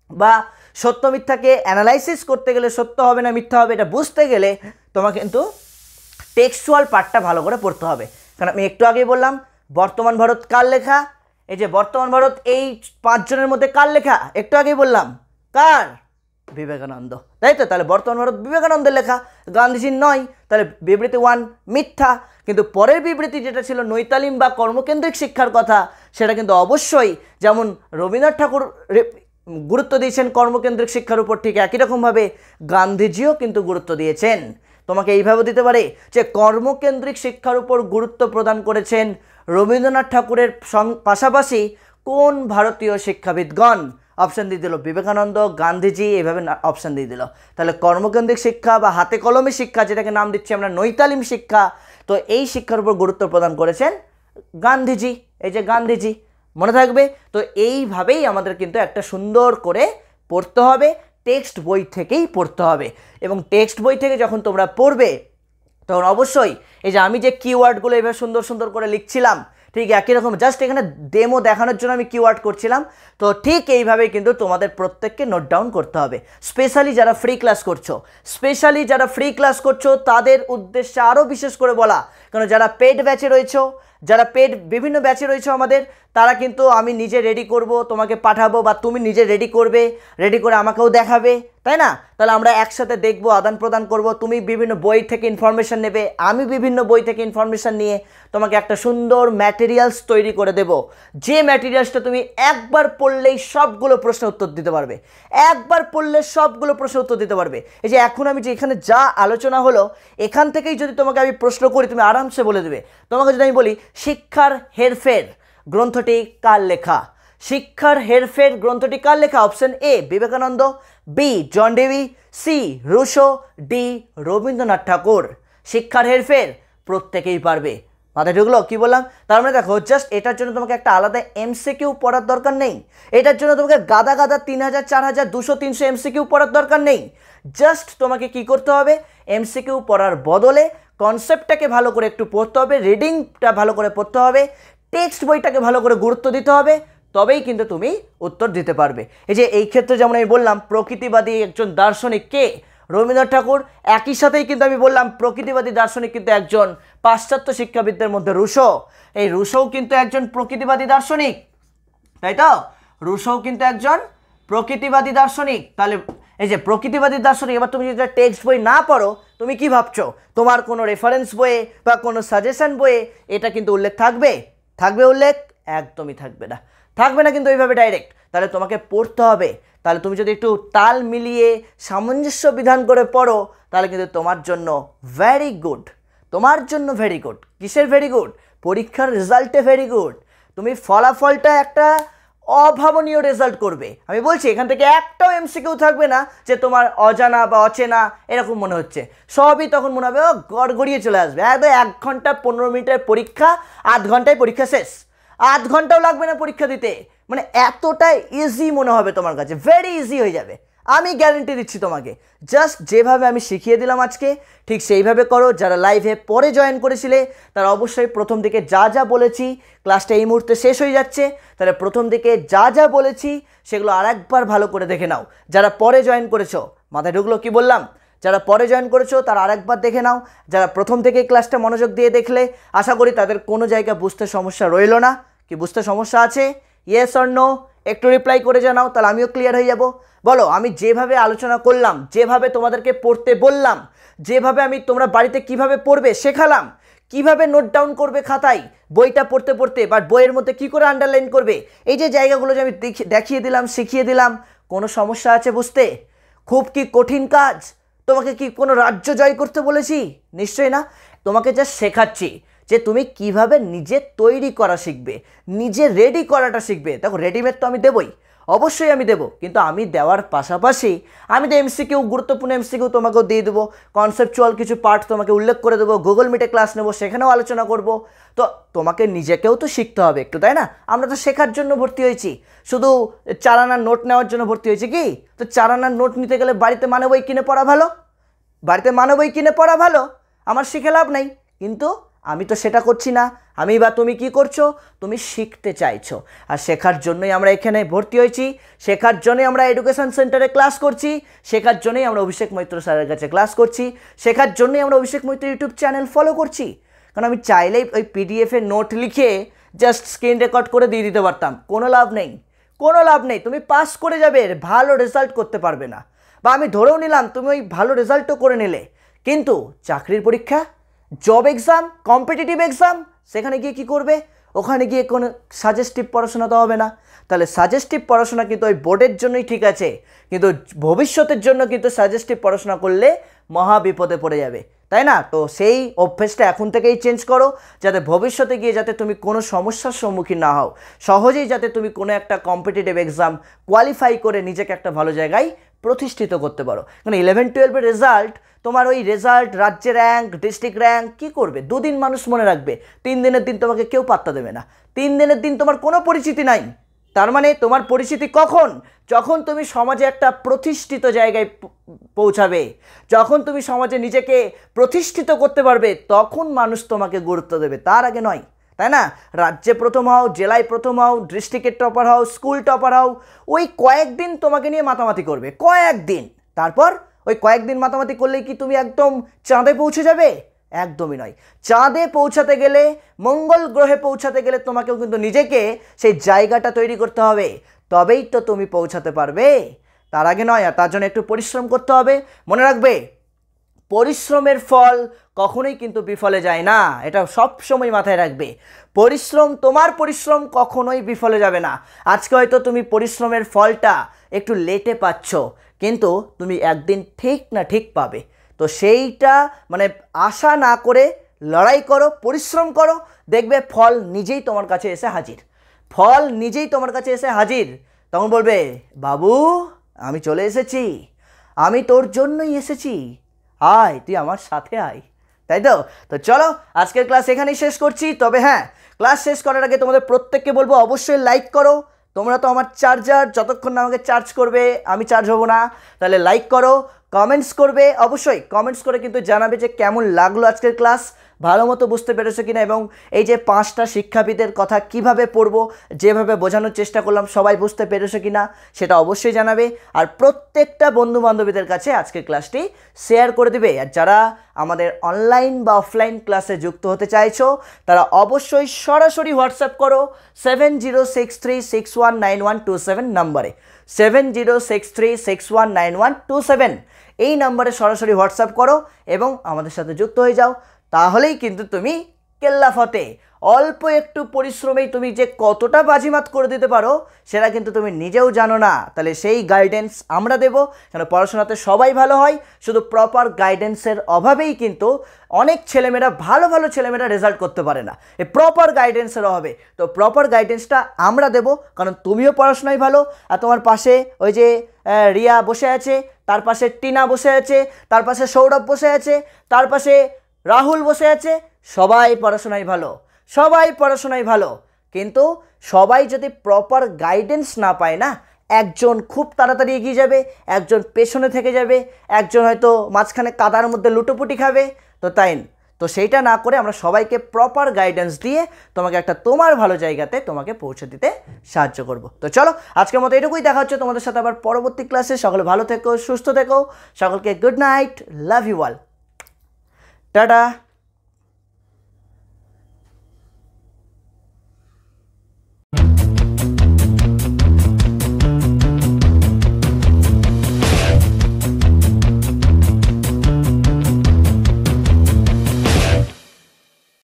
বা সত্য মিথ্যাকে অ্যানালাইসিস করতে গেলে, সত্য হবে না মিথ্যা হবে এটা বুঝতে গেলে তোমাকে কিন্তু টেক্সচুয়াল পার্টটা ভালো করে পড়তে হবে। কারণ আমি একটু আগেই বললাম বর্তমান ভারত কার লেখা, এই যে বর্তমান ভারত এই 5 জনের মধ্যে কার লেখা, একটু আগেই বললাম কার, বিবেকানন্দ, তাই তো। তাহলে বর্তমান ভারত বিবেকানন্দের লেখা, গান্ধীজির নয়। তাহলে বিবৃতি 1 মিথ্যা, কিন্তু পরের বিবৃতি যেটা ছিল নৈতালিম বা কর্মকেন্দ্রিক শিক্ষার কথা, সেটা কিন্তু অবশ্যই যেমন রবীন্দ্রনাথ ঠাকুর গুরুত্ব দিয়েছেন কর্মকেন্দ্রিক শিক্ষার উপর, ঠিক একই রকমভাবে গান্ধীজিও কিন্তু গুরুত্ব দিয়েছেন। তোমাকে এইভাবে দিতে পারে যে কর্মকেন্দ্রিক শিক্ষার উপর গুরুত্ব প্রদান করেছেন রবীন্দ্রনাথ ঠাকুরের পাশাপাশি কোন ভারতীয় শিক্ষাবিদগণ, অপশান দিয়ে দিল বিবেকানন্দ, গান্ধীজি, এইভাবে অপশান দিয়ে দিল। তাহলে কর্মকেন্দ্রিক শিক্ষা বা হাতে কলমে শিক্ষা, যেটাকে নাম দিচ্ছি আমরা নৈতালিম শিক্ষা, তো এই শিক্ষার উপর গুরুত্ব প্রদান করেছেন গান্ধীজি, এই যে গান্ধীজি, মনে থাকবে। তো এইভাবেই আমাদের কিন্তু একটা সুন্দর করে পড়তে হবে, টেক্সট বই থেকেই পড়তে হবে। এবং টেক্সট বই থেকে যখন তোমরা পড়বে তখন অবশ্যই এই যে আমি যে কিওয়ার্ডগুলো এভাবে সুন্দর সুন্দর করে লিখছিলাম, ঠিক একই রকম জাস্ট এখানে ডেমো দেখানোর জন্য আমি কিওয়ার্ড করছিলাম, তো ঠিক এইভাবেই কিন্তু তোমাদের প্রত্যেককে নোট ডাউন করতে হবে। স্পেশালি যারা ফ্রি ক্লাস করছো তাদের উদ্দেশ্যে আরও বিশেষ করে বলা, কারণ যারা পেড ব্যাচে রয়েছো, যারা পেড বিভিন্ন ব্যাচে রয়েছে আমাদের, তারা কিন্তু আমি নিজে রেডি করব, তোমাকে পাঠাবো, বা তুমি নিজে রেডি করবে, রেডি করে আমাকেও দেখাবে, তাই না? তাহলে আমরা একসাথে দেখবো, আদান প্রদান করব। তুমি বিভিন্ন বই থেকে ইনফরমেশান নেবে, আমি বিভিন্ন বই থেকে ইনফরমেশান নিয়ে তোমাকে একটা সুন্দর ম্যাটেরিয়ালস তৈরি করে দেব, যে ম্যাটেরিয়ালসটা তুমি একবার পড়লেই সবগুলো প্রশ্নের উত্তর দিতে পারবে। একবার পড়লে সবগুলো প্রশ্নের উত্তর দিতে পারবে। এই যে এখন আমি যে এখানে যা আলোচনা হলো, এখান থেকেই যদি তোমাকে আমি প্রশ্ন করি, তুমি আরামসে বলে দেবে। তোমাকে যদি আমি বলি শিক্ষার হেরফের গ্রন্থটি কার লেখা? শিক্ষার হেরফের গ্রন্থটি কার লেখা? Option A Vivekananda, B John Dewey, C Rousseau, D Rabindranath Thakur. শিক্ষার হেরফের প্রত্যেকেই পারবে। মাথায় ঢুকলো কি বললাম? তার মানে দেখো, জাস্ট এটার জন্য তোমাকে একটা আলাদা এমসিকিউ পড়ার দরকার নেই। এটার জন্য তোমাকে গাদা গাদা 3000, 4000, 200, 300 এমসিকিউ পড়ার দরকার নেই। জাস্ট তোমাকে কি করতে হবে? এমসিকিউ পড়ার বদলে কনসেপ্টটাকে ভালো করে একটু পড়তে হবে, রিডিংটা ভালো করে পড়তে হবে, টেক্সট বইটাকে ভালো করে গুরুত্ব দিতে হবে, তবেই কিন্তু তুমি উত্তর দিতে পারবে। এই যে এই ক্ষেত্রে যেমন আমি বললাম প্রকৃতিবাদী একজন দার্শনিক কে? রবীন্দ্রনাথ ঠাকুর। একই সাথেই কিন্তু আমি বললাম প্রকৃতিবাদী দার্শনিক কিন্তু একজন পাশ্চাত্য শিক্ষাবিদদের মধ্যে রুশো। এই রুশোও কিন্তু একজন প্রকৃতিবাদী দার্শনিক, তাই তো? রুশোও কিন্তু একজন প্রকৃতিবাদী দার্শনিক। তাহলে এই যে প্রকৃতিবাদী দার্শনিক, এবার তুমি যদি টেক্সট বই না পড়ো, তুমি কি ভাবছো তোমার কোনো রেফারেন্স বইয়ে বা কোনো সাজেশন বইয়ে এটা কিন্তু উল্লেখ থাকবে? থাকবে উল্লেখ? একদমই থাকবে না। থাকবে না কিন্তু এইভাবে ডাইরেক্ট। তাহলে তোমাকে পড়তে হবে। তাহলে তুমি যদি একটু তাল মিলিয়ে সামঞ্জস্য বিধান করে পড়ো, তাহলে কিন্তু তোমার জন্য ভেরি গুড। তোমার জন্য ভেরি গুড। কিসের ভেরি গুড? পরীক্ষার রেজাল্টে ভেরি গুড। তুমি ফলাফলটা একটা অভাবনীয় রেজাল্ট করবে। আমি বলছি এখান থেকে একটাও এমসিকিউ থাকবে না যে তোমার অজানা বা অচেনা এরকম মনে হচ্ছে। সবই তখন মনে হবে ও গড়গড়িয়ে চলে আসবে। একদম 1 ঘন্টা 15 মিনিটের পরীক্ষা, 8 ঘন্টায় পরীক্ষা শেষ। 8 ঘন্টাও লাগবে না পরীক্ষা দিতে। মানে এতটাই ইজি মনে হবে তোমার কাছে, ভেরি ইজি হয়ে যাবে। আমি গ্যারেন্টি দিচ্ছি তোমাকে। জাস্ট যেভাবে আমি শিখিয়ে দিলাম আজকে, ঠিক সেইভাবে করো। যারা লাইভে পরে জয়েন করেছিলে, তারা অবশ্যই প্রথম দিকে যা যা বলেছি, ক্লাসটা এই মুহূর্তে শেষ হয়ে যাচ্ছে, তাহলে প্রথম দিকে যা যা বলেছি সেগুলো আরেকবার ভালো করে দেখে নাও। যারা পরে জয়েন করেছো, মাথায় ঢুকলো কি বললাম? যারা পরে জয়েন করেছো তারা আরেকবার দেখে নাও। যারা প্রথম থেকে ক্লাসটা মনোযোগ দিয়ে দেখলে, আশা করি তাদের কোনো জায়গা বুঝতে সমস্যা রইল না। কি বুঝতে সমস্যা আছে? ইয়েস অর নো একটু রিপ্লাই করে জানাও, তাহলে আমিও ক্লিয়ার হয়ে যাব। বলো, আমি যেভাবে আলোচনা করলাম, যেভাবে তোমাদেরকে পড়তে বললাম, যেভাবে আমি তোমরা বাড়িতে কিভাবে পড়বে শেখালাম, কিভাবে নোট ডাউন করবে খাতায় বইটা পড়তে পড়তে, বা বইয়ের মধ্যে কি করে আন্ডারলাইন করবে, এই যে জায়গাগুলো যে আমি দেখিয়ে দিলাম, শিখিয়ে দিলাম, কোনো সমস্যা আছে বুঝতে? খুব কি কঠিন কাজ? তোমাকে কি কোনো রাজ্য জয় করতে বলেছি? নিশ্চয়ই না। তোমাকে জাস্ট শেখাচ্ছি যে তুমি কিভাবে নিজে তৈরি করা শিখবে, নিজে রেডি করাটা শিখবে। দেখো, রেডিমেড তো আমি দেবই, অবশ্যই আমি দেবো, কিন্তু আমি দেওয়ার পাশাপাশি আমি তো এমসিকিউ, গুরুত্বপূর্ণ এমসিকিউ তোমাকেও দিয়ে দেবো, কনসেপচুয়াল কিছু পার্ট তোমাকে উল্লেখ করে দেবো, গুগল মিটে ক্লাস নেবো, সেখানেও আলোচনা করব। তো তোমাকে নিজেকেও তো শিখতে হবে একটু, তাই না? আমরা তো শেখার জন্য ভর্তি হয়েছি, শুধু চারানার নোট নেওয়ার জন্য ভর্তি হয়েছি কি? তো চারানার নোট নিতে গেলে বাড়িতে মানে বই কিনে পড়া ভালো, বাড়িতে মানে বই কিনে পড়া ভালো, আমার শিখে লাভ নেই। কিন্তু আমি তো সেটা করছি না। আমি বা তুমি কি করছো? তুমি শিখতে চাইছো, আর শেখার জন্যই আমরা এখানে ভর্তি হয়েছি, শেখার জন্যই আমরা এডুকেশন সেন্টারে ক্লাস করছি, শেখার জন্যই আমরা অভিষেক মৈত্র স্যারের কাছে ক্লাস করছি, শেখার জন্যই আমরা অভিষেক মৈত্র ইউটিউব চ্যানেল ফলো করছি। কারণ আমি চাইলেই ওই পিডিএফে নোট লিখে জাস্ট স্ক্রিন রেকর্ড করে দিয়ে দিতে পারতাম। কোনো লাভ নেই, কোনো লাভ নেই। তুমি পাস করে যাবে, ভালো রেজাল্ট করতে পারবে না, বা আমি ধরেও নিলাম তুমি ওই ভালো রেজাল্টও করে নিলে, কিন্তু চাকরির পরীক্ষা, জব এক্সাম, কম্পিটিটিভ এক্সাম, সেখানে গিয়ে কি করবে? ওখানে গিয়ে কোনো সাজেস্টিভ পড়াশোনা তো হবে না। তাহলে সাজেস্টিভ পড়াশোনা কিন্তু ওই বোর্ডের জন্যই ঠিক আছে, কিন্তু ভবিষ্যতের জন্য কিন্তু সাজেস্টিভ পড়াশোনা করলে মহা বিপদে পড়ে যাবে, তাই না? তো সেই অভ্যেসটা এখন থেকেই চেঞ্জ করো, যাতে ভবিষ্যতে গিয়ে যাতে তুমি কোনো সমস্যার সম্মুখীন না হও, সহজেই যাতে তুমি কোনো একটা কম্পিটিটিভ এক্সাম কোয়ালিফাই করে নিজেকে একটা ভালো জায়গায় প্রতিষ্ঠিত করতে পারো। কারণ 11-12-এর রেজাল্ট, তোমার ওই রেজাল্ট, রাজ্যের র্যাঙ্ক, ডিস্ট্রিক্ট র্যাঙ্ক কী করবে? 2 দিন মানুষ মনে রাখবে, 3 দিনের দিন তোমাকে কেউ পাত্তা দেবে না। 3 দিনের দিন তোমার কোনো পরিচিতি নাই। তার মানে তোমার পরিচিতি কখন? যখন তুমি সমাজে একটা প্রতিষ্ঠিত জায়গায় পৌঁছাবে, যখন তুমি সমাজে নিজেকে প্রতিষ্ঠিত করতে পারবে, তখন মানুষ তোমাকে গুরুত্ব দেবে, তার আগে নয়, তাই না? রাজ্যে প্রথম হও, জেলায় প্রথম হও, ডিস্ট্রিক্টের টপার হও, স্কুল টপার হও, ওই কয়েকদিন তোমাকে নিয়ে মাতামাতি করবে, কয়েকদিন। তারপর ওই কয়েকদিন মাতামাতি করলেই কি তুমি একদম চাঁদে পৌঁছে যাবে? একদমই নয়। চাঁদে পৌঁছাতে গেলে, মঙ্গল গ্রহে পৌঁছাতে গেলে তোমাকেও কিন্তু নিজেকে সেই জায়গাটা তৈরি করতে হবে, তবেই তো তুমি পৌঁছাতে পারবে, তার আগে নয়। আর তার জন্য একটু পরিশ্রম করতে হবে। মনে রাখবে, পরিশ্রমের ফল কখনোই কিন্তু বিফলে যায় না, এটা সব সময় মাথায় রাখবে। তোমার পরিশ্রম কখনোই বিফলে যাবে না। আজকে হয়তো তুমি পরিশ্রমের ফলটা একটু লেটে পাচ্ছ, কিন্তু তুমি একদিন ঠিক না ঠিক পাবে। তো সেইটা মানে আশা না করে লড়াই করো, পরিশ্রম করো, দেখবে ফল নিজেই তোমার কাছে এসে হাজির। ফল নিজেই তোমার কাছে এসে হাজির। তখন বলবে, বাবু আমি চলে এসেছি, আমি তোর জন্যই এসেছি, আয় তুই আমার সাথে আয়। তাই তো? তো চলো আজকের ক্লাস এখানেই শেষ করছি। তবে হ্যাঁ, ক্লাস শেষ করার আগে তোমাদের প্রত্যেককে বলবো অবশ্যই লাইক করো। তোমরা তো আমার চার্জার, যতক্ষণ না আমাকে চার্জ করবে আমি চার্জ হব না। তাহলে লাইক করো, কমেন্টস করবে, অবশ্যই কমেন্টস করে কিন্তু জানাবে যে কেমন লাগলো আজকের ক্লাস, ভালো মতো বুঝতে পেরেছো কিনা, এবং এই যে 5টা শিক্ষাবিদের কথা কিভাবে পড়বো, যেভাবে বোঝানোর চেষ্টা করলাম সবাই বুঝতে পেরেছো কিনা সেটা অবশ্যই জানাবে। আর প্রত্যেকটা বন্ধু বান্ধবীদের কাছে আজকের ক্লাসটি শেয়ার করে দিবে। আর যারা আমাদের অনলাইন বা অফলাইন ক্লাসে যুক্ত হতে চাইছো তারা অবশ্যই সরাসরি হোয়াটসঅ্যাপ করো 7063619127 নম্বরে, 7063619127 এই নম্বরে সরাসরি হোয়াটসঅ্যাপ করো এবং আমাদের সাথে যুক্ত হয়ে যাও। তাহলেই কিন্তু তুমি কেল্লা ফতে। অল্প একটু পরিশ্রমেই তুমি যে কতটা বাজিমাত করে দিতে পারো সেটা কিন্তু তুমি নিজেও জানো না। তাহলে সেই গাইডেন্স আমরা দেব, কেন পড়াশোনাতে সবাই ভালো হয়, শুধু প্রপার গাইডেন্সের অভাবেই কিন্তু অনেক ছেলেমেয়েরা, ভালো ভালো ছেলেমেয়েরা রেজাল্ট করতে পারে না, এই প্রপার গাইডেন্সের অভাবে। তো প্রপার গাইডেন্সটা আমরা দেব, কারণ তুমিও পড়াশোনায় ভালো, আর তোমার পাশে ওই যে রিয়া বসে আছে, তার পাশে টিনা বসে আছে, তার পাশে সৌরভ বসে আছে, তার পাশে রাহুল বসে আছে, সবাই পড়াশোনায় ভালো, সবাই পড়াশোনায় ভালো। কিন্তু সবাই যদি প্রপার গাইডেন্স না পায় না, একজন খুব তাড়াতাড়ি এগিয়ে যাবে, একজন পেছনে থেকে যাবে, একজন হয়তো মাঝখানে কাদার মধ্যে লুটোপুটি খাবে। তো সেইটা না করে আমরা সবাইকে প্রপার গাইডেন্স দিয়ে তোমাকে একটা তোমার ভালো জায়গাতে তোমাকে পৌঁছে দিতে সাহায্য করব। তো চলো আজকের মতো এটুকুই, দেখা হচ্ছে তোমাদের সাথে আবার পরবর্তী ক্লাসে। সকলে ভালো থেকো, সুস্থ থেকো, সকলকে good night, love you all, tata.